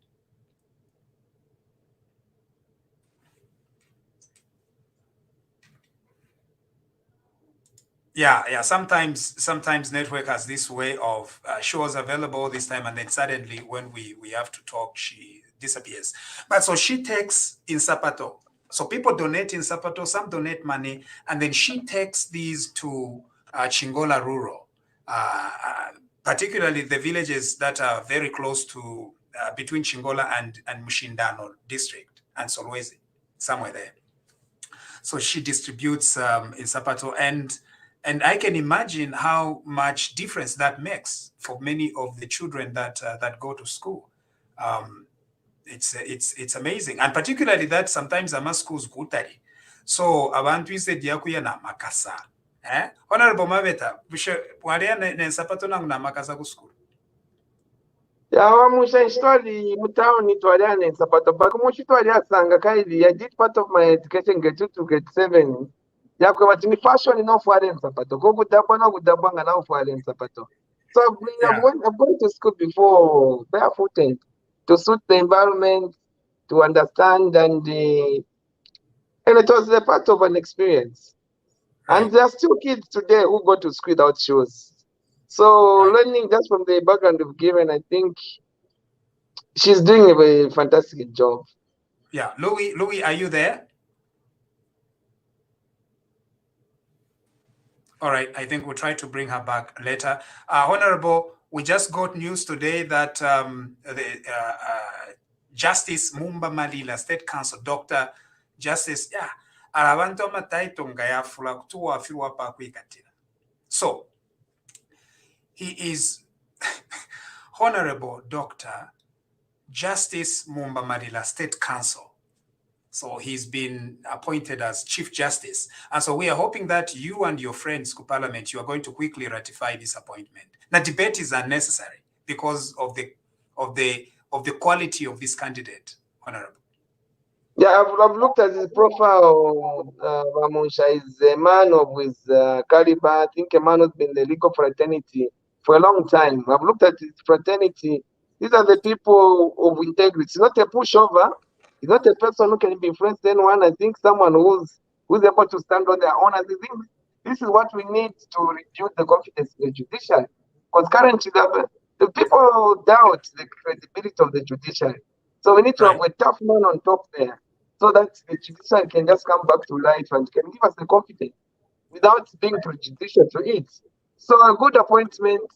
Yeah. Sometimes network has this way of shows available this time, and then suddenly when we have to talk, she disappears. But so she takes in Sapato. So people donate in Sapato, some donate money, and then she takes these to Chingola Rural, particularly the villages that are very close to between Chingola and Mushindano district and Solwezi, somewhere there. So she distributes in Sapato, and I can imagine how much difference that makes for many of the children that go to school. It's amazing, and particularly that sometimes ama schools gutari. So abantu ise diakuya na makasa. Honorable Mabeta, walia ne Sapato nangu na makasa ku school. Musha histori mutaoni twaliana in Sapato bako mushi twaliasanga kaidi. I did part of my education get 2 to get 7. Yakwe batini fashion no fuare in Sapato. Go gudabwa na gudabwa na fuare in Sapato. So I've gone to school before barefooted to suit the environment, to understand, and it was a part of an experience. And there are still kids today who go to school without shoes. So learning just from the background we've given, I think she's doing a fantastic job. Yeah, Luwi, are you there? All right, I think we'll try to bring her back later. Honorable, we just got news today that the Justice Mumba Malila, State Council, Dr. Justice, so he is Honorable Dr. Justice Mumba Malila, State Council. So he's been appointed as Chief Justice. And so we are hoping that you and your friends, Parliament, you are going to quickly ratify this appointment. Now, debate is unnecessary because of the quality of this candidate, Honorable. Yeah, I've looked at his profile. Vamusha is a man of his caliber. I think a man who's been in the legal fraternity for a long time. I've looked at his fraternity. These are the people of integrity. It's not a pushover. He's not a person who can be influenced anyone. I think someone who's able to stand on their own. I think this is what we need to rebuild the confidence in the judiciary. Because currently the people doubt the credibility of the judiciary. So we need to have a tough man on top there, so that the judiciary can just come back to life and can give us the confidence without being prejudicial to it. So a good appointment,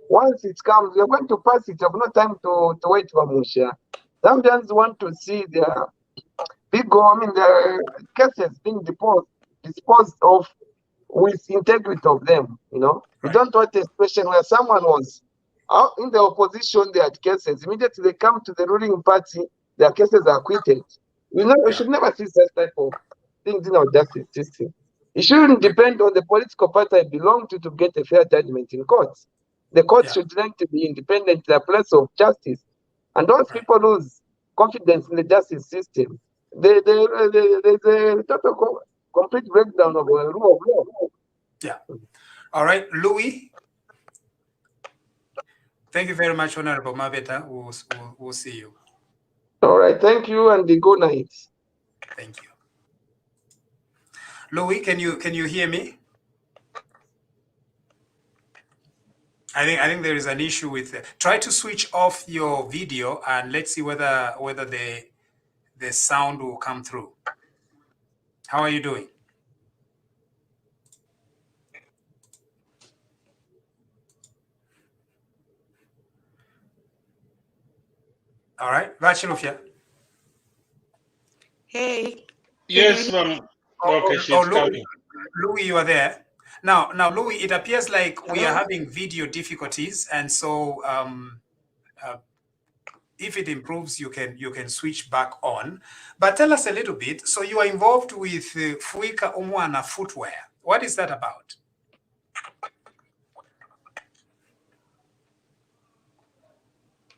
once it comes, we are going to pass it. I have no time to wait for Musha. Zambians want to see their their cases being disposed of with integrity of them, you know. We Right. don't want a situation where someone was out in the opposition, they had cases. Immediately they come to the ruling party, their cases are acquitted. We Yeah. should never see such type of things in our justice system. It shouldn't depend on the political party I belong to get a fair judgment in courts. The courts Yeah. should learn to be independent, the place of justice. And once Right. people lose confidence in the justice system, there's a total complete breakdown of the rule of law. Yeah. All right, Luwi. Thank you very much, Honorable Mabeta. We'll see you. All right, thank you and good night. Thank you. Luwi, can you hear me? I think there is an issue with try to switch off your video and let's see whether the sound will come through. How are you doing? All right, Vachilufia. Hey. Yes, ma'am. Okay, she's coming. Louis, you are there. Now, Louis, it appears like we are Hello? having video difficulties, and so if it improves, you can switch back on. But tell us a little bit. So you are involved with Fwika Umwana Footwear. What is that about?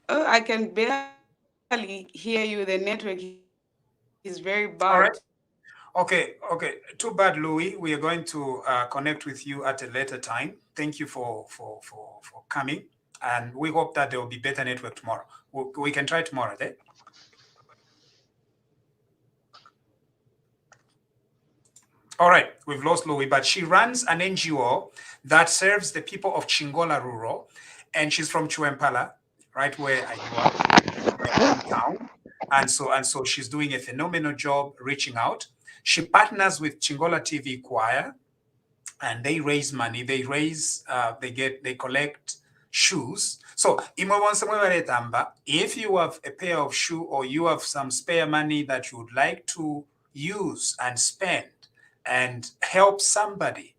Oh, I can barely hear you. The network is very bad. All right. Okay. Too bad, Louis. We are going to connect with you at a later time. Thank you for coming, and we hope that there will be better network tomorrow. We can try tomorrow, eh? All right, we've lost Louis, but she runs an NGO that serves the people of Chingola Rural, and she's from Chuempala, right where I grew up, town. And so she's doing a phenomenal job reaching out. She partners with Chingola TV Choir, and they raise money. They collect shoes. So if you have a pair of shoe or you have some spare money that you would like to use and spend and help somebody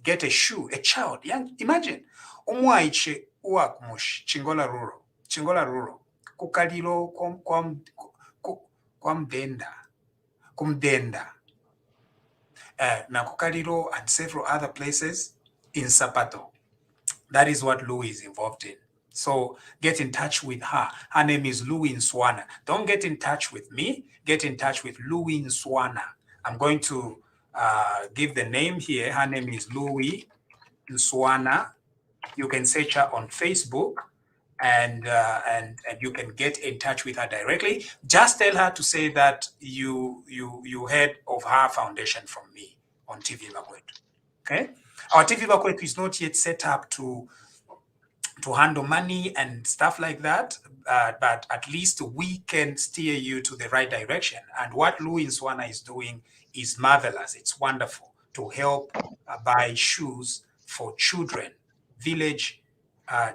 get a shoe, a child, young, imagine umwaiche uwakumush Chingola Rural kukalilo kumdenda na kukalilo and several other places in Sapato. That is what Luwi is involved in. So get in touch with her. Her name is Luwi Nswana. Don't get in touch with me. Get in touch with Luwi Nswana. I'm going to give the name here. Her name is Luwi Nswana. You can search her on Facebook, and you can get in touch with her directly. Just tell her to say that you heard of her foundation from me on TV Bakwetu. Okay? Our TV Bakwetu is not yet set up to handle money and stuff like that, but at least we can steer you to the right direction. And what Luwi Nswana is doing is marvelous. It's wonderful to help buy shoes for children, village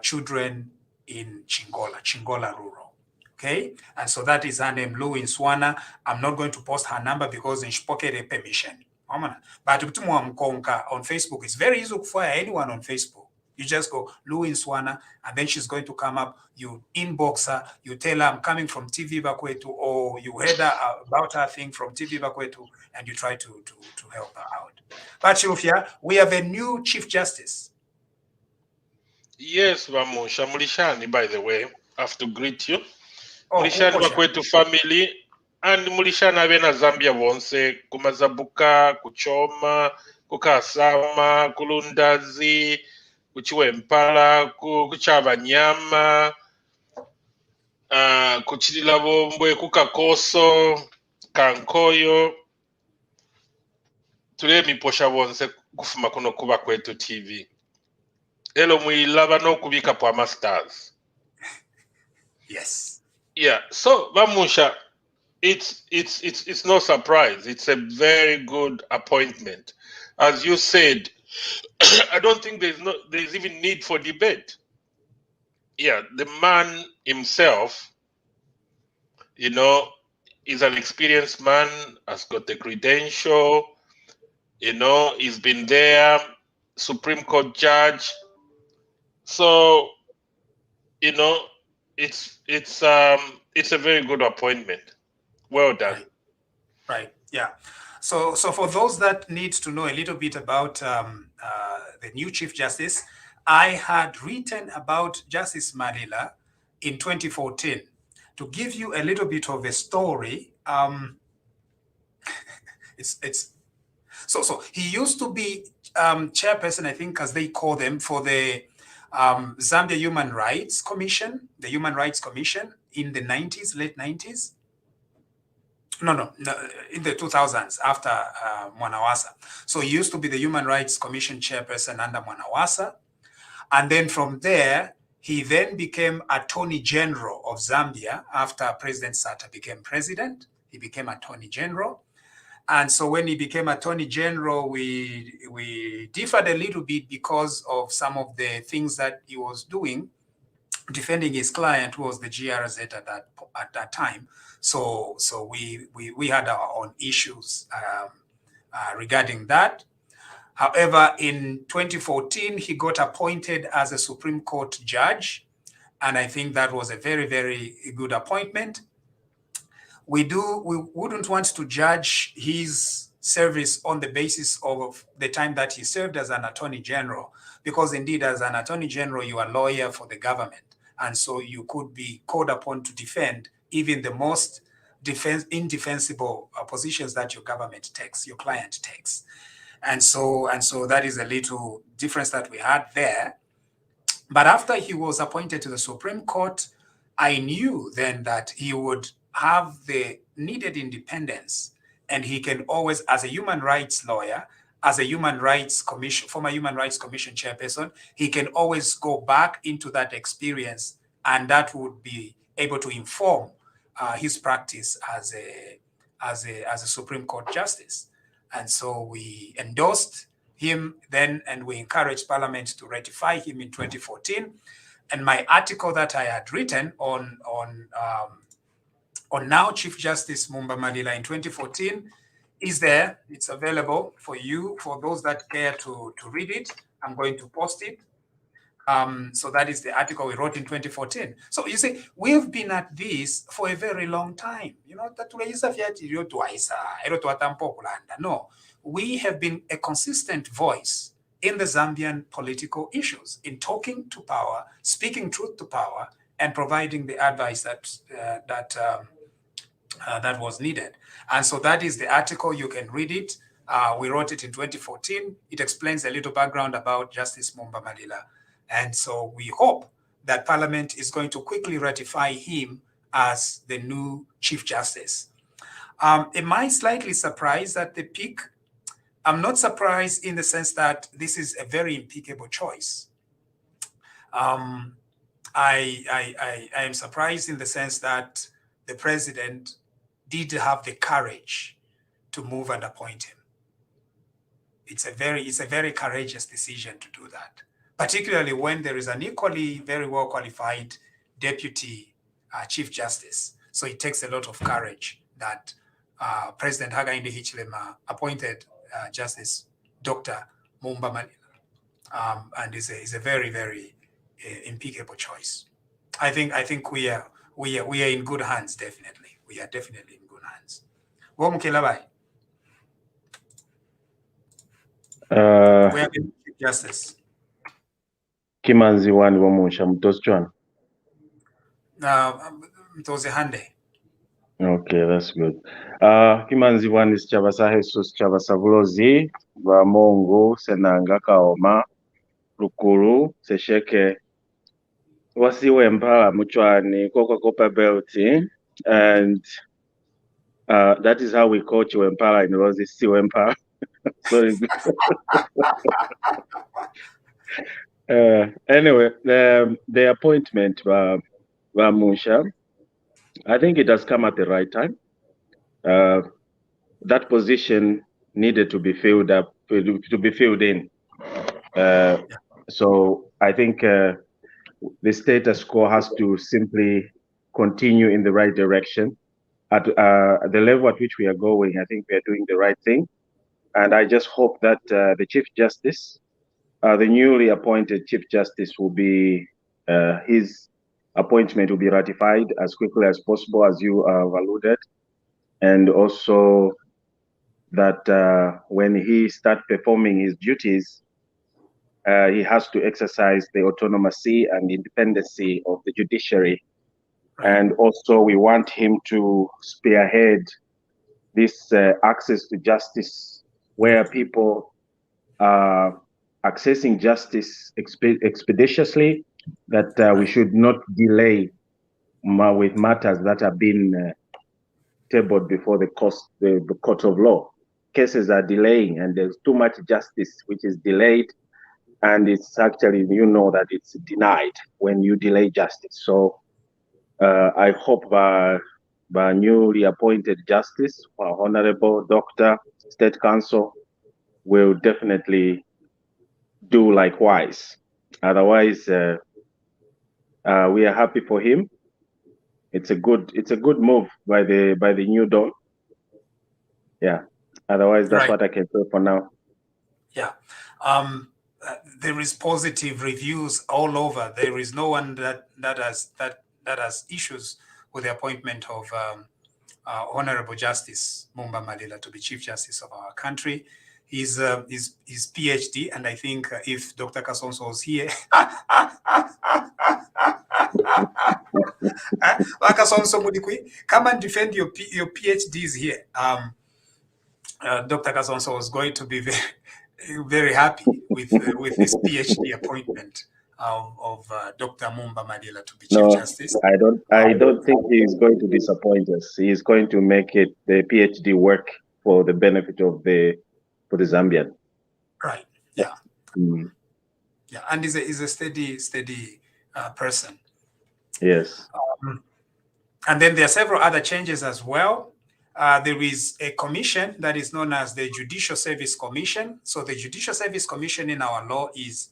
children in Chingola Rural. Okay, and so that is her name, Luwi Nswana. I'm not going to post her number because in Shpokere permission. But on Facebook, it's very easy for anyone on Facebook. You just go Luwi Nswana, and then she's going to come up. You inbox her, you tell her I'm coming from TV Bakwetu, or you heard about her thing from TV Bakwetu, and you try to help her out. But Chilufia, we have a new Chief Justice. Yes, Vamusha Mulishani, by the way, I have to greet you. Oh, Mulishani Bakwetu family, and Mulishani Avena Zambia Wonse, Kumazabuka, Kuchoma, Kukasama, Kulundazi, Kuchiwempala, Kuchavanyama, Kuchililabombwe, Kukakoso, Kankoyo. Today miposha wonse kufuma kuno kuba kwetu TV. Elo mwilaba no kubika po masters. Yes. Yeah. So Vamusha, it's no surprise. It's a very good appointment. As you said, I don't think there's even need for debate. Yeah, the man himself, is an experienced man, has got the credential, You know, he's been there, Supreme Court judge. So, you know, it's a very good appointment. Well done. Right. Yeah. So for those that need to know a little bit about the new Chief Justice, I had written about Justice Malila in 2014. To give you a little bit of a story, so he used to be chairperson, I think, as they call them, for the Zambia Human Rights Commission, the Human Rights Commission in the 90s, late 90s. No, in the 2000s after Mwanawasa. So he used to be the Human Rights Commission chairperson under Mwanawasa. And then from there, he then became Attorney General of Zambia after President Sata became president. He became Attorney General. And so when he became Attorney General, we differed a little bit because of some of the things that he was doing, defending his client, who was the GRZ at that time. So we had our own issues regarding that. However, in 2014, he got appointed as a Supreme Court judge, and I think that was a very, very good appointment. We wouldn't want to judge his service on the basis of the time that he served as an Attorney General, because indeed, as an Attorney General, you are a lawyer for the government, and so you could be called upon to defend even the most indefensible positions that your government takes, your client takes. And so that is a little difference that we had there. But after he was appointed to the Supreme Court, I knew then that he would have the needed independence, and he can always, as a human rights lawyer, as a human rights commission, former Human Rights Commission chairperson, he can always go back into that experience, and that would be able to inform his practice as a Supreme Court justice. And so we endorsed him then, and we encouraged Parliament to ratify him in 2014. And my article that I had written on now Chief Justice Mumba Malila in 2014 is there. It's available for you, for those that care to read it. I'm going to post it. So that is the article we wrote in 2014. So you see, we've been at this for a very long time. You know, no, we have been a consistent voice in the Zambian political issues, in talking to power, speaking truth to power, and providing the advice that was needed. And so that is the article. You can read it. We wrote it in 2014. It explains a little background about Justice Mumba Malila. And so we hope that Parliament is going to quickly ratify him as the new Chief Justice. Am I slightly surprised at the pick? I'm not surprised in the sense that this is a very impeccable choice. I am surprised in the sense that the president did have the courage to move and appoint him. It's a very courageous decision to do that, particularly when there is an equally very well qualified deputy Chief Justice. So it takes a lot of courage that President Hakainde Hichilema appointed Justice Dr. Mumba Malila, and is a very, very impeccable choice. I think we are in good hands. Definitely, we are definitely in good hands. We are the Chief Justice. Kimanzi wani wamusha mtoschwana. Mtoze hande. Okay, that's good. Kimanzi wani sichaba Jesus chaba savulozi wa Mongo senanga kaoma Lukulu sesheke wasiwe mpala muchwani koko kopa belti, and that is how we coach Wempala in Rosie Si Wempala. Sorry. Anyway, the appointment by Musha, I think it has come at the right time. That position needed to be filled up, to be filled in. So I think the status quo has to simply continue in the right direction. At the level at which we are going, I think we are doing the right thing. And I just hope that the Chief Justice, the newly appointed Chief Justice, will be his appointment will be ratified as quickly as possible, as you have alluded, and also that when he starts performing his duties, he has to exercise the autonomy and independency of the judiciary. Right. And also we want him to spearhead this access to justice, where people are accessing justice expeditiously, that we should not delay with matters that have been tabled before the court of law. Cases are delaying, and there's too much justice which is delayed, and it's actually, you know, that it's denied when you delay justice. So I hope by newly appointed justice, Honorable Dr. State Counsel, will definitely do likewise. Otherwise, we are happy for him. It's a good move by the new dawn. Yeah. Otherwise, that's Right. what I can say for now. Yeah. There is positive reviews all over. There is no one that has issues with the appointment of Honorable Justice Mumba Malila to be Chief Justice of our country. His PhD, and I think if Dr. Kasonso was here, Kasonso Mudikwi, come and defend your PhDs here. Dr. Kasonso was going to be very happy with this PhD appointment of Dr. Mumba Malila to be Chief Justice. I don't think he is going to disappoint us. He is going to make it the PhD work for the benefit of the Zambian. Right. Yeah. Mm. Yeah, and is a steady person. Yes. And then there are several other changes as well. There is a commission that is known as the Judicial Service Commission. So the Judicial Service Commission in our law is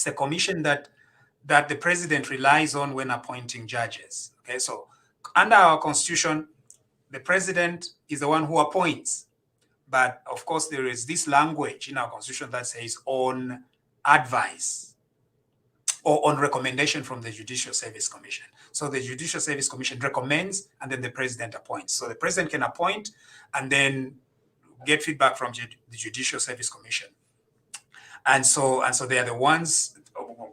a commission that the president relies on when appointing judges. Okay, so under our constitution, the president is the one who appoints. But of course, there is this language in our constitution that says on advice or on recommendation from the Judicial Service Commission. So the Judicial Service Commission recommends, and then the president appoints. So the president can appoint and then get feedback from the Judicial Service Commission. And so they are the ones.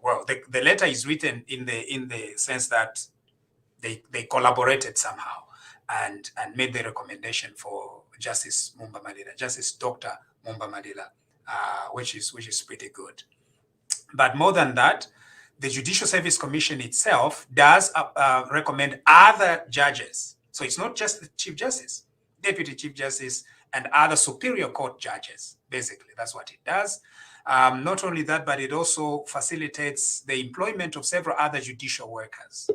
Well, the letter is written in the sense that they collaborated somehow and made the recommendation for Justice Mumba Malila, Justice Dr. Mumba Malila, which is pretty good. But more than that, the Judicial Service Commission itself does recommend other judges. So it's not just the Chief Justice, Deputy Chief Justice, and other Superior Court judges. Basically, that's what it does. Not only that, but it also facilitates the employment of several other judicial workers.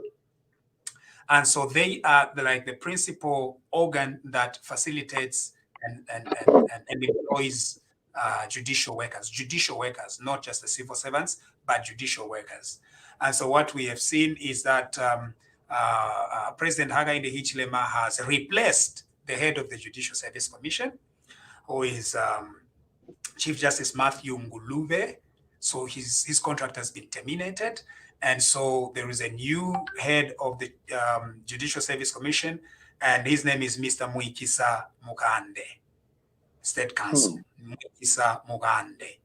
And so they are like the principal organ that facilitates and employs judicial workers, not just the civil servants, but judicial workers. And so what we have seen is that President Hakainde Hichilema has replaced the head of the Judicial Service Commission, who is Chief Justice Matthew Nguluve. So his contract has been terminated. And so there is a new head of the Judicial Service Commission, and his name is Mr. Muikisa Mugande, State Counsel. Muikisa Mugande,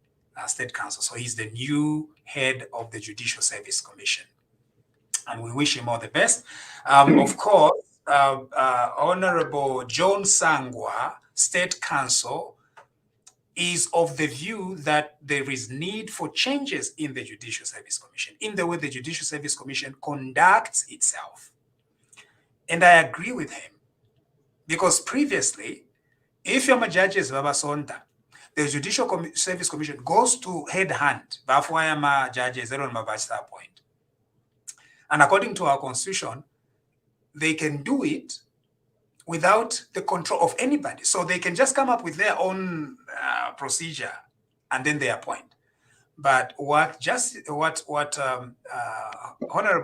State Counsel. So he's the new head of the Judicial Service Commission. And we wish him all the best. Of course, Honorable John Sangwa, State Counsel, is of the view that there is need for changes in the Judicial Service Commission, in the way the Judicial Service Commission conducts itself. And I agree with him, because previously, if you're a judges Babasonta, the Judicial Service Commission goes to headhunt Bafwayama judges point. And according to our constitution, they can do it without the control of anybody. So they can just come up with their own procedure and then they appoint. But Honorable,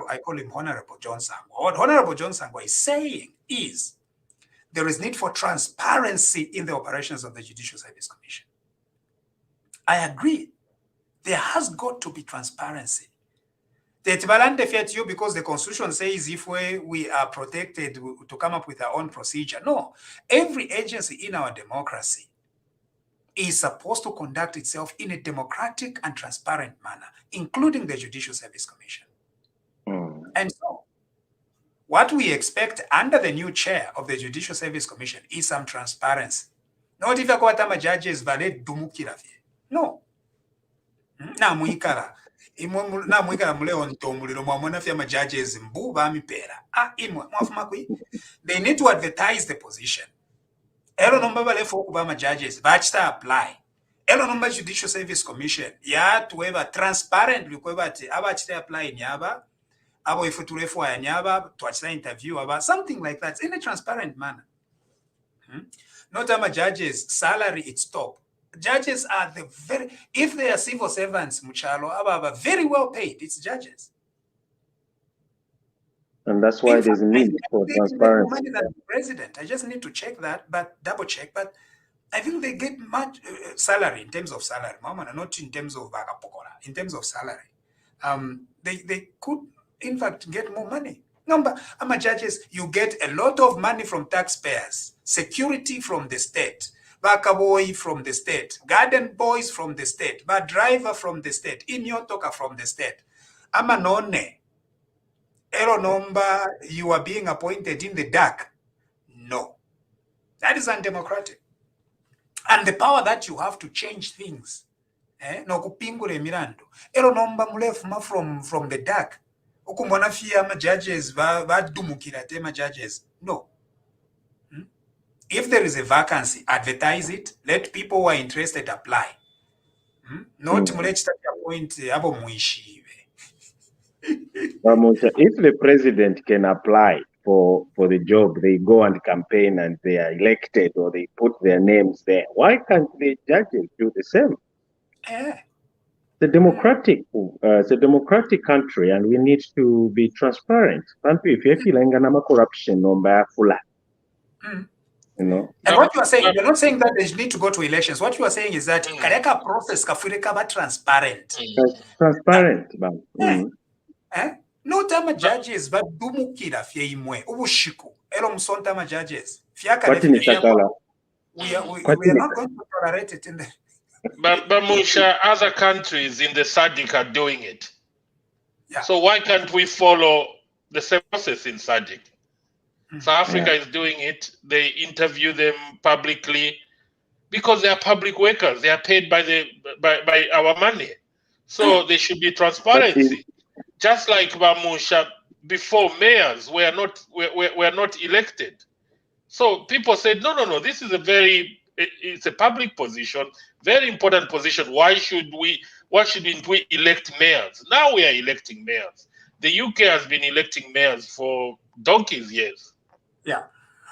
I call him Honorable John Sangwa. What Honorable John Sangwa is saying is there is need for transparency in the operations of the Judicial Service Commission. I agree. There has got to be transparency. Because the Constitution says if we are protected to come up with our own procedure. No, every agency in our democracy is supposed to conduct itself in a democratic and transparent manner, including the Judicial Service Commission. And so, what we expect under the new chair of the Judicial Service Commission is some transparency. Not if you judges valid dumukira. No. Na muikara. Na muikara mule ontomuliro mwamona fya judges mbu ba mipera. They need to advertise the position. Elo nomba bale foku ba judges bachita apply. Elo nomba Judicial Service Commission ya tuweba transparent likweba ati abachita apply nyaba abo ifuturefu ya nyaba tuachita interview aba something like that in a transparent manner. Not ama judges salary it's top. Judges are if they are civil servants muchalo aba very well paid. It's judges. And that's why there's a need for transparency. Money than the president. I just need to check that, but double check. But I think they get much salary in terms of salary, not in terms of bagapokola. In terms of salary, they could in fact get more money. Number, judges, you get a lot of money from taxpayers, security from the state, baka boy from the state, garden boys from the state, but driver from the state, inyotoka from the state. None. Ero number, you are being appointed in the dark. No. That is undemocratic. And the power that you have to change things. No kupingure mirando. Ero number mulefuma from the dark. Ukumbona fia ma judges va dumukira tema judges. No. If there is a vacancy, advertise it. Let people who are interested apply. Not mulechita appoint abo muishi. If the president can apply for the job, they go and campaign and they are elected or they put their names there. Why can't the judges do the same? It's a democratic country, and we need to be transparent. If you feel corruption, you know. And what you are saying, you're not saying that they need to go to elections. What you are saying is that kareka process kafurika ba transparent. Transparent, No tama judges but dumukira fye imwe ubushiku elo msonta ma judges fiaka we are not going to tolerate it in the but Musha, other countries in the SADC are doing it. Yeah. So why can't we follow the same process in SADC? South Africa is doing it. They interview them publicly because they are public workers. They are paid by our money. So there should be transparency. Just like Bamusha, before mayors were not elected. So people said, no, this is it's a public position, very important position. Why shouldn't we elect mayors? Now we are electing mayors. The UK has been electing mayors for donkey's years. Yeah.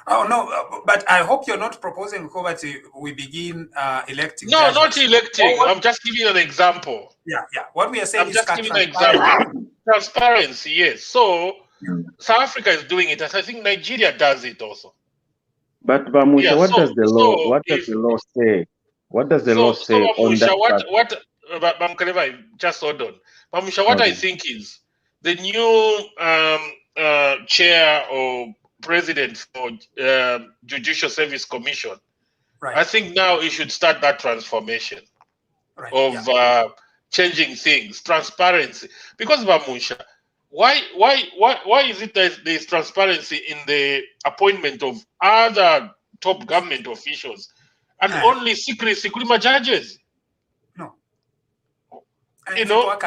Oh, no, but I hope you're not proposing, Kobati, we begin electing No, judges. Not electing. I'm just giving you an example. Yeah. What we are saying I'm just giving an example. Transparency, yes. So South Africa is doing it, and I think Nigeria does it also. But Bamusha, what does the law say? What does the law say on that? Just hold on. Bamusha, what I think is the new chair or president for Judicial Service Commission. Right. I think now he should start that transformation of changing things, transparency. Because Bamusha, why is it that there is transparency in the appointment of other top government officials and only secret judges? No. You know,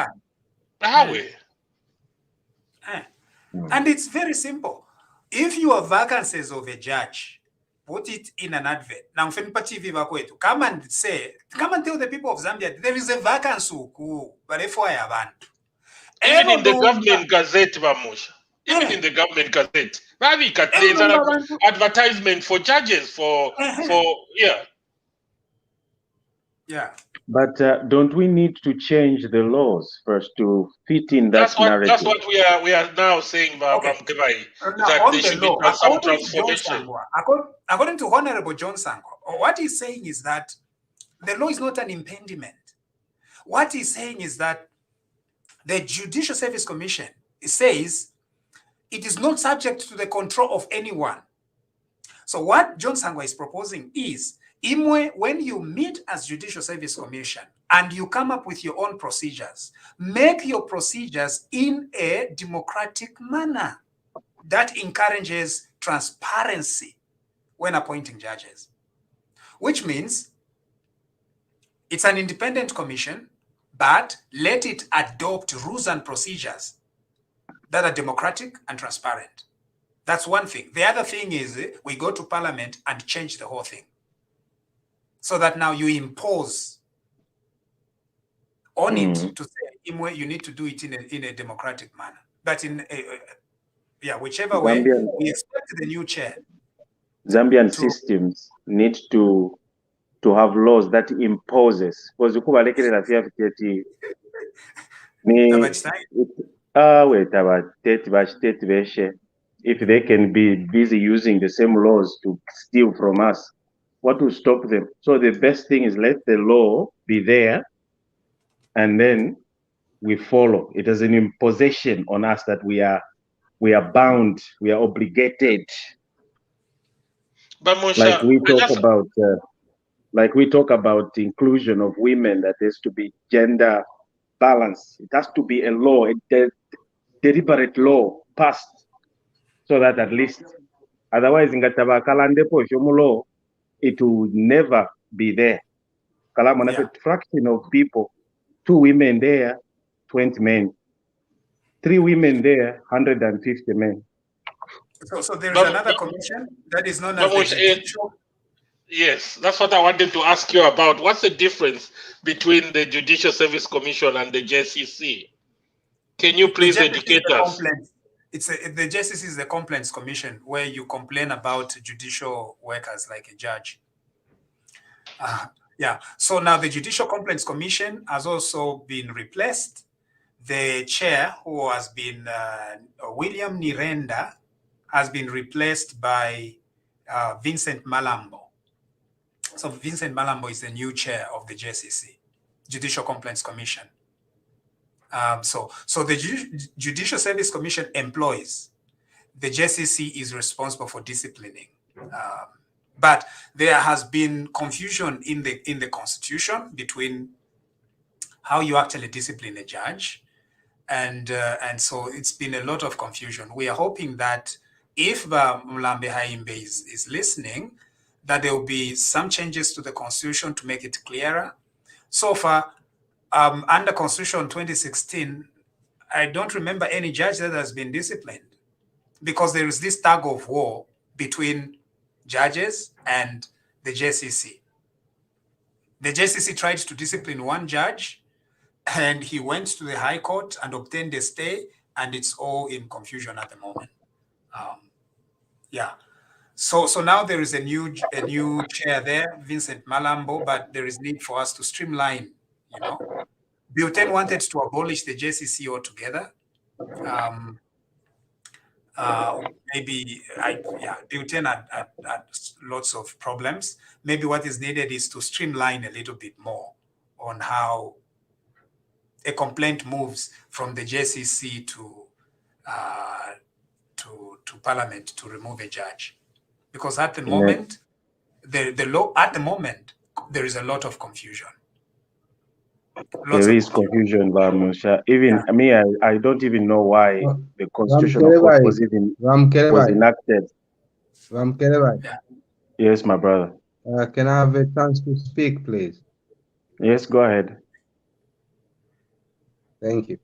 how way? And it's very simple. If you have vacancies of a judge, put it in an advert. Now, come and tell the people of Zambia there is a vacancy. Even in the government gazette, Bamusha. Even in the government gazette. Maybe there's an advertisement for judges for. But don't we need to change the laws first to fit in that narrative? That's what we are now saying, Okay. Now, that on there the should law, be some according to John transformation. Sangwa, according to Honorable John Sangwa, what he's saying is that the law is not an impediment. What he's saying is that the Judicial Service Commission says it is not subject to the control of anyone. So what John Sangwa is proposing is, Imwe, when you meet as Judicial Service Commission and you come up with your own procedures, make your procedures in a democratic manner that encourages transparency when appointing judges, which means it's an independent commission, but let it adopt rules and procedures that are democratic and transparent. That's one thing. The other thing is we go to Parliament and change the whole thing, so that now you impose on it to say, Imwe, you need to do it in a democratic manner. But in whichever way, we expect the new chair. Zambian systems need to have laws that imposes. Because if they can be busy using the same laws to steal from us, what will stop them? So the best thing is let the law be there, and then we follow. It is an imposition on us that we are bound, we are obligated. But Mosha, like we talk about inclusion of women, that has to be gender balance. It has to be a law, a deliberate law passed, so that at least, otherwise in law, it will never be there. A fraction of people, 2 women there, 20 men, 3 women there, 150 men. So there is another commission that is known as the Judicial. Yes, that's what I wanted to ask you about. What's the difference between the Judicial Service Commission and the JCC? Can you please educate us? The JCC is the Complaints Commission, where you complain about judicial workers like a judge. So now the Judicial Complaints Commission has also been replaced. The chair, who has been William Nirenda, has been replaced by Vincent Malambo. So Vincent Malambo is the new chair of the JCC, Judicial Complaints Commission. So the Judicial Service Commission employs. The JCC is responsible for disciplining. But there has been confusion in the Constitution between how you actually discipline a judge, and so it's been a lot of confusion. We are hoping that if Mlambe Haimbe is listening, that there will be some changes to the Constitution to make it clearer. So far, under Constitution 2016, I don't remember any judge that has been disciplined, because there is this tug of war between judges and the JCC. The JCC tried to discipline one judge, and he went to the High Court and obtained a stay, and it's all in confusion at the moment. So now there is a new chair there, Vincent Malambo, but there is need for us to streamline. Bioten wanted to abolish the JCC altogether. Bioten had lots of problems. Maybe what is needed is to streamline a little bit more on how a complaint moves from the JCC to Parliament to remove a judge, because at the moment, the law at the moment there is a lot of confusion. There is confusion, Bamusha. Even me, I don't even know why the Constitutional Court was enacted. Yes, my brother. Can I have a chance to speak, please? Yes, go ahead. Thank you.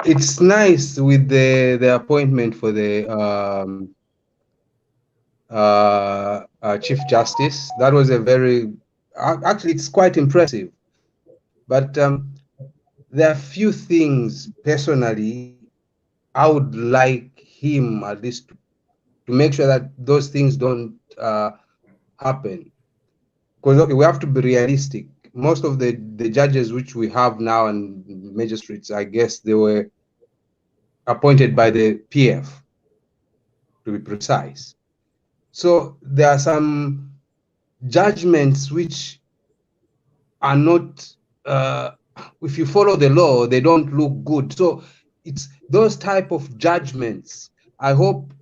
It's nice with the appointment for the Chief Justice. That was actually it's quite impressive. But there are few things personally I would like him at least to make sure that those things don't happen. because okay, we have to be realistic. Most of the judges which we have now and magistrates, I guess they were appointed by the PF, to be precise. So there are some judgments which are not, if you follow the law, they don't look good. So it's those type of judgments. I hope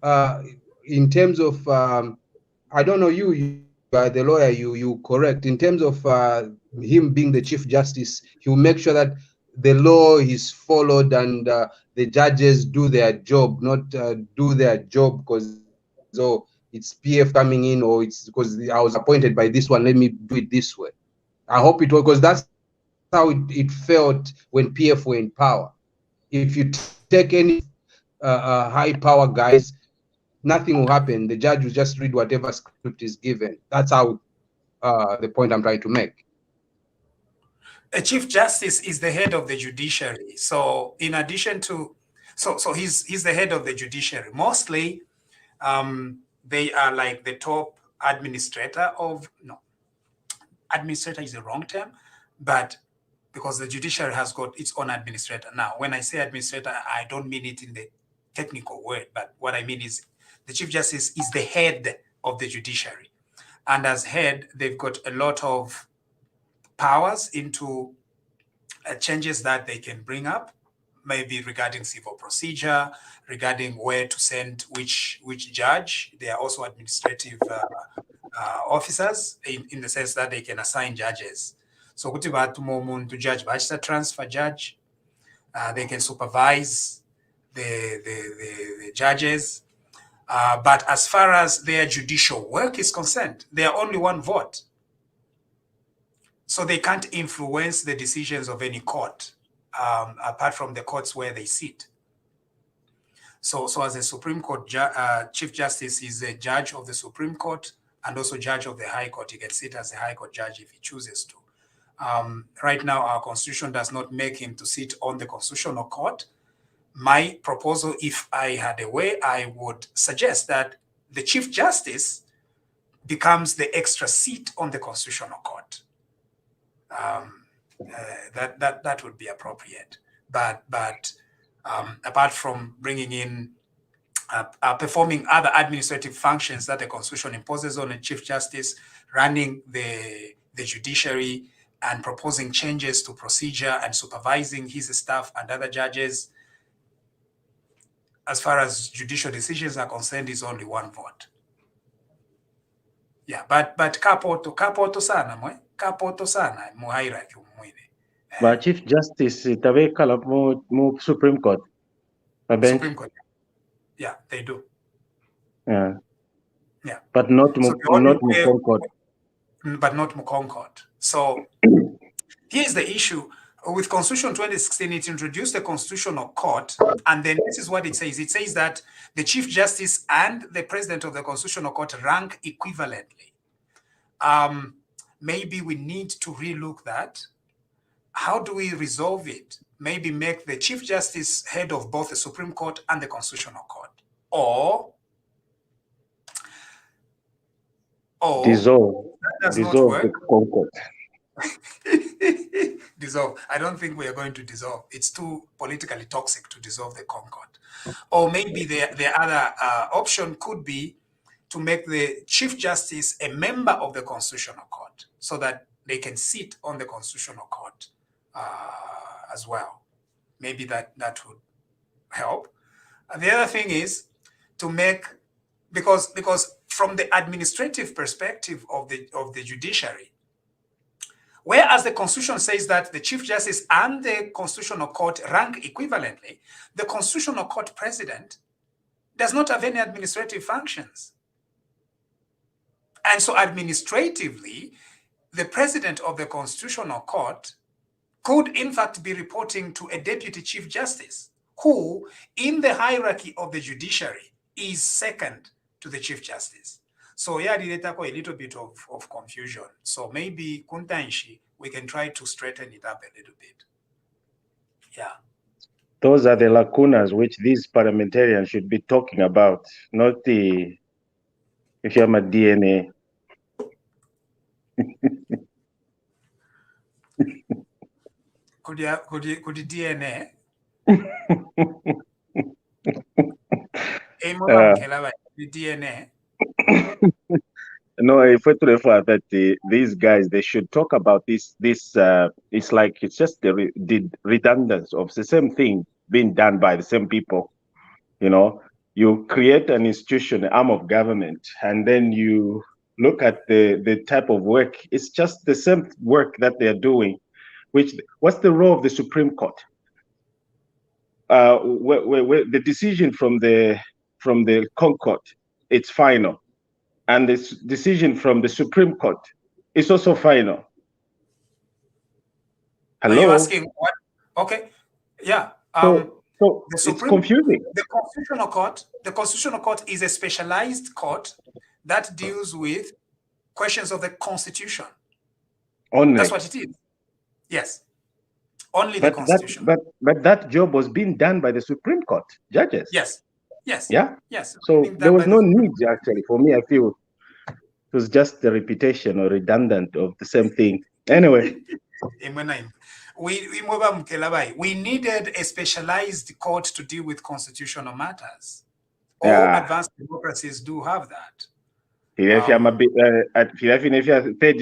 in terms of, I don't know, you are the lawyer, you correct. In terms of him being the Chief Justice, he will make sure that the law is followed and the judges do their job, not do their job because it's PF coming in, or it's because I was appointed by this one, let me do it this way. I hope it was, because that's how it felt when PF were in power. If you take any high power guys, nothing will happen. The judge will just read whatever script is given. That's how the point I'm trying to make. A Chief Justice is the head of the judiciary. So in addition to, so he's the head of the judiciary. Mostly, they are like the top administrator of, no, administrator is the wrong term, but because the judiciary has got its own administrator. Now, when I say administrator, I don't mean it in the technical word, but what I mean is the Chief Justice is the head of the judiciary. And as head, they've got a lot of powers into changes that they can bring up, maybe regarding civil procedure, regarding where to send which judge. They are also administrative officers in the sense that they can assign judges. So kuti batuma umuntu judge bachita transfer judge, they can supervise the judges. But as far as their judicial work is concerned, they are only one vote. So they can't influence the decisions of any court, apart from the courts where they sit. So as a Supreme Court Chief Justice is a judge of the Supreme Court and also judge of the High Court. He can sit as a High Court judge if he chooses to. Right now, our Constitution does not make him to sit on the Constitutional Court. My proposal, if I had a way, I would suggest that the Chief Justice becomes the extra seat on the Constitutional Court. That would be appropriate. But apart from bringing in, performing other administrative functions that the Constitution imposes on a Chief Justice, running the judiciary and proposing changes to procedure and supervising his staff and other judges, as far as judicial decisions are concerned, is only one vote. Yeah, but kapoto sana mwe, kapoto sana mu hierarchy mwine. But Chief Justice tabekala mu Supreme Court. Supreme Court. Yeah, they do. Yeah. Yeah. But not Mukong Court. But not Mukong Court. So here's the issue. With Constitution 2016, it introduced the Constitutional Court, and then this is what it says. It says that the Chief Justice and the President of the Constitutional Court rank equivalently. Maybe we need to relook that. How do we resolve it? Maybe make the Chief Justice head of both the Supreme Court and the Constitutional Court. Or dissolve the Concord. Dissolve. I don't think we are going to dissolve. It's too politically toxic to dissolve the Concord. Or maybe the other option could be to make the Chief Justice a member of the Constitutional Court so that they can sit on the Constitutional Court as well. Maybe that would help. And the other thing is to make, because from the administrative perspective of the judiciary, whereas the Constitution says that the Chief Justice and the Constitutional Court rank equivalently, the Constitutional Court President does not have any administrative functions. And so administratively, the President of the Constitutional Court could in fact be reporting to a Deputy Chief Justice, who in the hierarchy of the judiciary is second to the Chief Justice. So yeah, a little bit of confusion. So maybe Kuntanshi, we can try to straighten it up a little bit. Yeah. Those are the lacunas which these parliamentarians should be talking about, not the, if you have a DNA. Could you DNA? DNA. No, if we to refer that these guys, they should talk about this. It's like it's just the redundance of the same thing being done by the same people. You know, you create an institution, an arm of government, and then you look at the type of work. It's just the same work that they're doing. What's the role of the Supreme Court? Where the decision from the Concord, it's final. And this decision from the Supreme Court is also final. Hello? Are you asking what? Okay, yeah. So it's confusing. The Constitutional Court is a specialized court that deals with questions of the Constitution. Only. That's what it is. Yes. Only the Constitution. But that job was being done by the Supreme Court judges. Yes. Yes. Yeah. Yes. So there was no need, actually, for me. I feel it was just the repetition or redundant of the same thing. Anyway. We needed a specialized court to deal with constitutional matters. All advanced democracies do have that. Third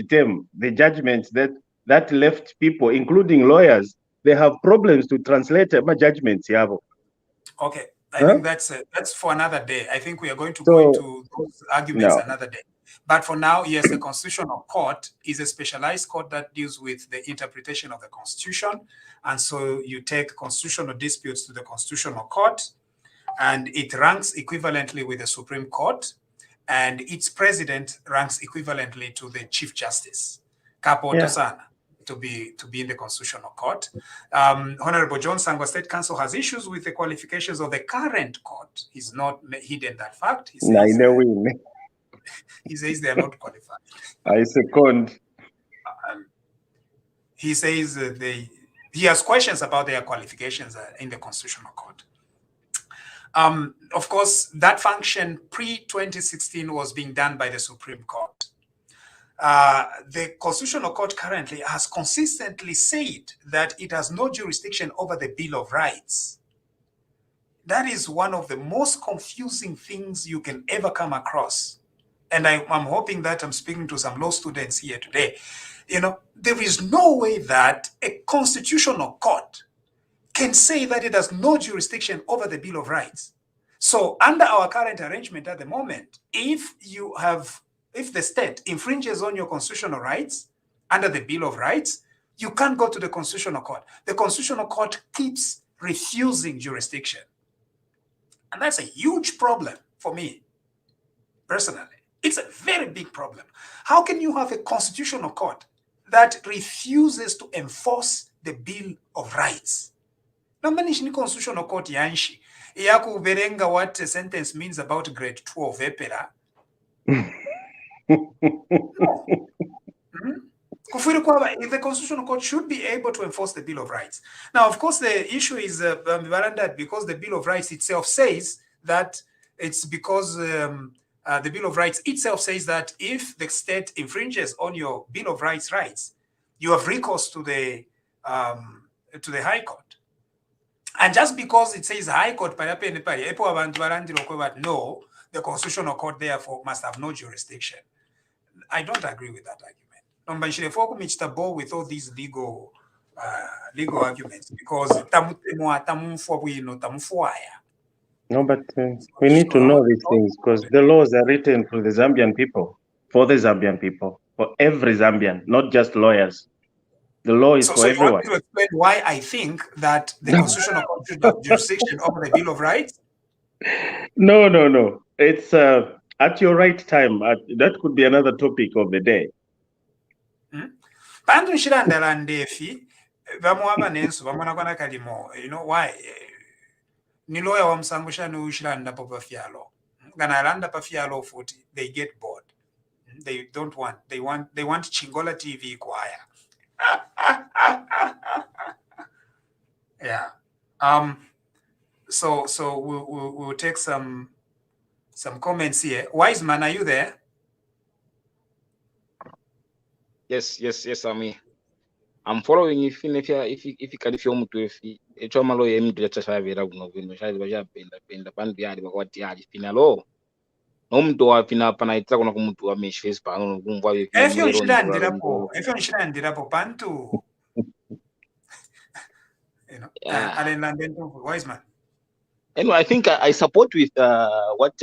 term, the judgments that left people, including lawyers, they have problems to translate my judgments. Okay, I think that's for another day. I think we are going to go into those arguments another day. But for now, yes, the Constitutional Court is a specialized court that deals with the interpretation of the Constitution. And so you take constitutional disputes to the Constitutional Court, and it ranks equivalently with the Supreme Court, and its president ranks equivalently to the Chief Justice, Kapo Tosana, to be in the Constitutional Court. Honorable John Sangwa State Council has issues with the qualifications of the current court. He's not hidden that fact. He says, he says they are not qualified. I second. He says he has questions about their qualifications in the Constitutional Court. Of course, that function pre-2016 was being done by the Supreme Court. The Constitutional Court currently has consistently said that it has no jurisdiction over the Bill of Rights. That is one of the most confusing things you can ever come across. And I'm hoping that I'm speaking to some law students here today. You know, there is no way that a constitutional court can say that it has no jurisdiction over the Bill of Rights. So under our current arrangement at the moment, if the state infringes on your constitutional rights under the Bill of Rights, you can't go to the Constitutional Court. The Constitutional Court keeps refusing jurisdiction. And that's a huge problem for me, personally. It's a very big problem. How can you have a constitutional court that refuses to enforce the Bill of Rights? Now, many constitutional court yanshi. Iyaku verenga what a sentence means about grade 2 of EPERA. The Constitutional Court should be able to enforce the Bill of Rights. Now, of course, the issue is because the Bill of Rights itself says that it's because the Bill of Rights itself says that if the state infringes on your Bill of Rights, you have recourse to the High Court. And just because it says High Court, no, the Constitutional Court therefore must have no jurisdiction. I don't agree with that argument. With all these legal arguments, because no, but we need to know these things because the laws are written for the Zambian people, for every Zambian, not just lawyers. The law is for everyone. You want me to explain why I think that the Constitutional Court should have jurisdiction over the Bill of Rights? No. It's at your right time. That could be another topic of the day. You know why? Ni lawyer wa msangusha ni ushilanda papa fialo. Gana landa pa fialo 40, they get bored. They want Chingola TV choir. Yeah. So we'll take some comments here. Wiseman, are you there? Yes, I'm following if you can film to if it's all malo yem to just have it out no vino shai baja penda pan biari bakwati ali finalo no mtu wa fina pana itaka kuna kumtu wa mesh face pa no kumva we fina Efyo mulero ndura nshirandirapo pantu. You know, yeah. wise man. Anyway, I think I support with what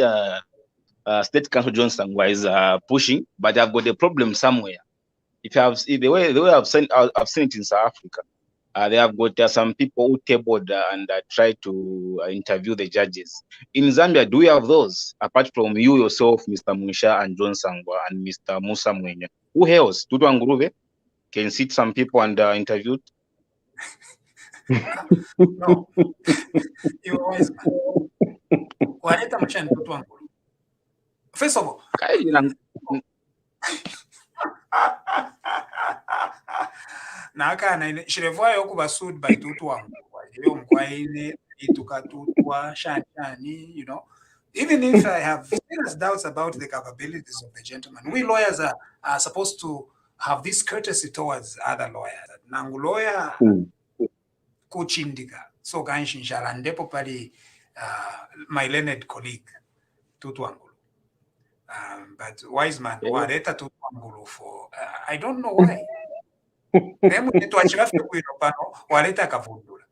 State Council Johnson was pushing, but I've got a problem somewhere. If the way I've seen it in South Africa, they have got some people who tabled and tried to interview the judges. In Zambia, do we have those apart from you yourself, Mr. Munsha and John Sangwa and Mr. Musa Mwenya? Who else? Tutu Anguruve can sit some people and interview. No, you're wise man. Waleta mchani Tutu Anguru. First of all, Naka shirevwayo kuba sued by Tutu Anguru. Mkwaine itukatutwa shani, you know. Even if I have serious doubts about the capabilities of the gentleman, we lawyers are supposed to have this courtesy towards other lawyers. Nangu lawyer kuchindika. So kanshinshala ndepo pali my learned colleague Tutu Anguru. But wise man, waleta Tutu Anguru for I don't know why. Nemu tuachirafe kuino pano waleta kavundula.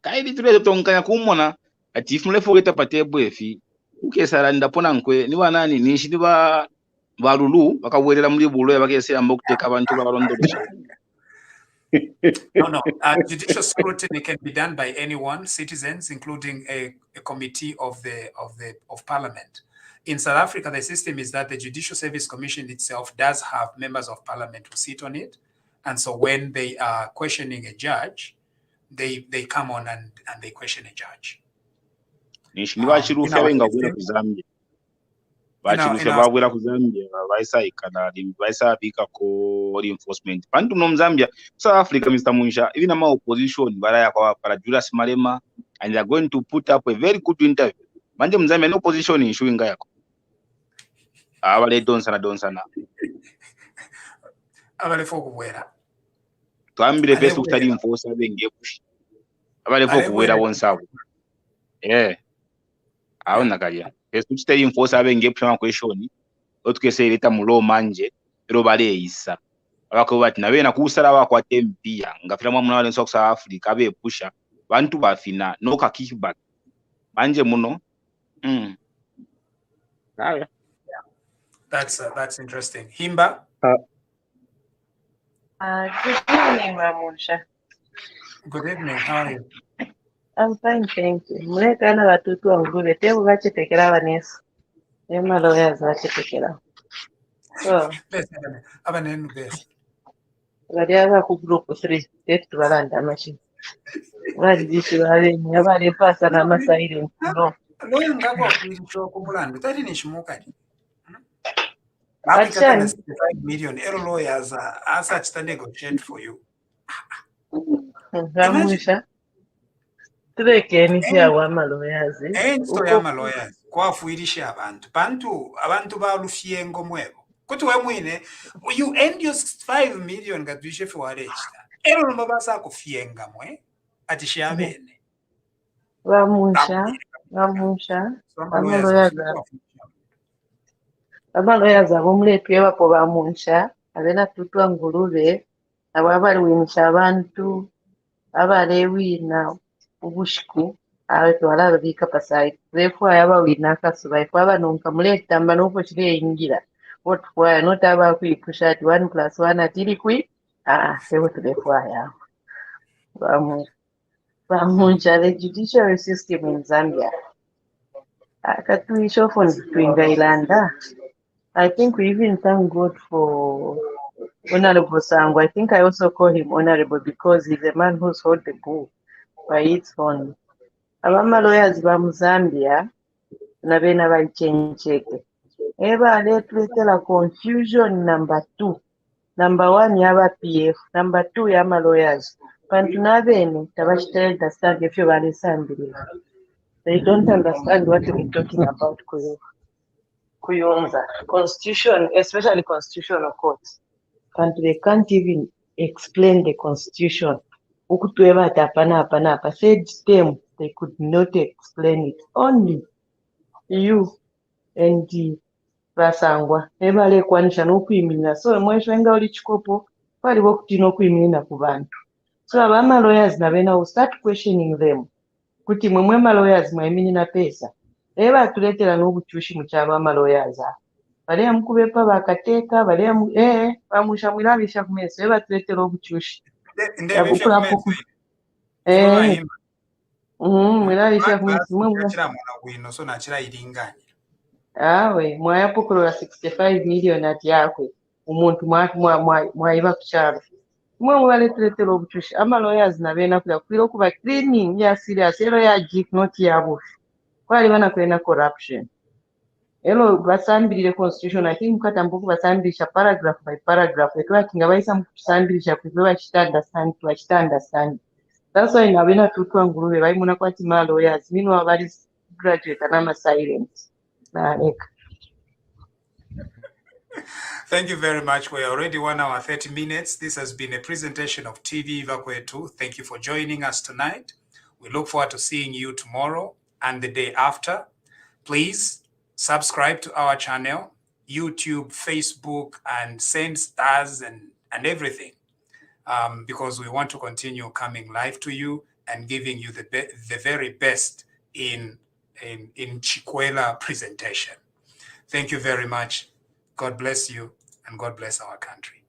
Kaidi tule tonkanya kumona ati ifumule fogeta patebwe efi ukesala ndapona nkwe ni wanani nishi ni balulu bakawerera muri bulo yabakesera mbokuteka abantu babalondolesha. No. Judicial scrutiny can be done by anyone, citizens, including a committee of Parliament. In South Africa, the system is that the Judicial Service Commission itself does have members of Parliament who sit on it, and so when they are questioning a judge, they come on and they question a judge. Vachirufya kuzambia vaisayikana vaisabika ko reinforcement pantu no Zambia South Africa Mr. Munsha even ama opposition baraya kwa para Julius Malema and they are going to put up a very good interview manje Mzambia no opposition issue inga yako abale donsana abale fokuwera twambire best utali enforce abenge push abale fokuwera wonsawo aona kalya esitari enforce abenge push question otukese leta mulo manje ero baleisa abako bati nabe nakusala bakwate mpia ngafira mwa mwana lenso ku Africa abe pusha bantu bafina no ka kickback manje muno That's interesting. Himba. Good evening, Mamusha. Good evening. How are you? I'm fine, thank you. Mulekana Batutu Anguru tebu bachitekera banesu. Ema lawyers bachitekera. So, abanenu best. Bariaba ku group 3 tetu balanda machine. Badishi bale nyabale pasa na masaire no. Lawyer ngakwa kulicho kumulando tati nishimukali. Achani 65 million lawyers are such to negotiate for you. Mamusha. Tuleke ni sia wa lawyers. Story ya lawyers kwa fuirisha abantu balufyengo mwebo. Kuti we mwine you end your 5 million gadwishe for register. No basa kufyenga mwe atishia bene. Mamusha. Abaloyaza bomulekwe bapo bamunsha abena Tutu Angurube ababaliwinisha abantu abalewina ubushiku abatwala babika pasai therefore yabawina akasuba ifa abanonka muleta mbanopo chile ingira otwa notaba kuipusha ati 1+1 atili kwi sewo therefore ya bamunsha the judiciary system in Zambia akatuisho for Twingailanda. I think we even thank God for Honorable Sango. I think I also call him Honorable because he's a man who's hold the bull by its own. Abama lawyers from Zambia, nabena baichencheke. Eba letwetela confusion number 2. Number 1 yaba PF, number 2 yama lawyers. Pantunabene tabashitele understand if you are listening. They don't understand what we're talking about. kuyonza constitution, especially constitutional courts, and they can't even explain the constitution. Ukutweba hapana. Third term, they could not explain it. Only you and the Basangwa ebale kwanisha n'okuyimira, so mweshwenga oli chikopo paliwo kuti n'okuyimira ku bantu. So abama lawyers nabena will start questioning them kuti mwema lawyers mwayimirira pesa eba atuletera n'obukyushi mu kyabama lawyers bali amukubepa bakateeka bali bamusha mwirabisha ku meso eba atuletera obukyushi ndebisha ku mwirabisha ku meso gwino so nakira iringanya awe mwayapukulula 65 million ati yakwe umuntu mwayiba ku kyalo mwe mubaleteretera obukyushi ama lawyers nabena kugira okuba cleaning ya serious ero ya jik not yabo kwali banakwena corruption elo basambirire constitution I think mukatambuku basambirisha paragraph by paragraph etwakinga bayisa mukusambirisha kuziba understand that's why nabena tutwa ngurube bayimuna kwati ma lawyers minu abali graduate anama silent na Thank you very much. We're already 1 hour 30 minutes. This has been a presentation of TV Vakwetu. Thank you for joining us tonight. We look forward to seeing you tomorrow and the day after. Please subscribe to our channel, YouTube, Facebook, and send stars and everything, because we want to continue coming live to you and giving you the very best in Chikwela presentation. Thank you very much. God bless you and God bless our country.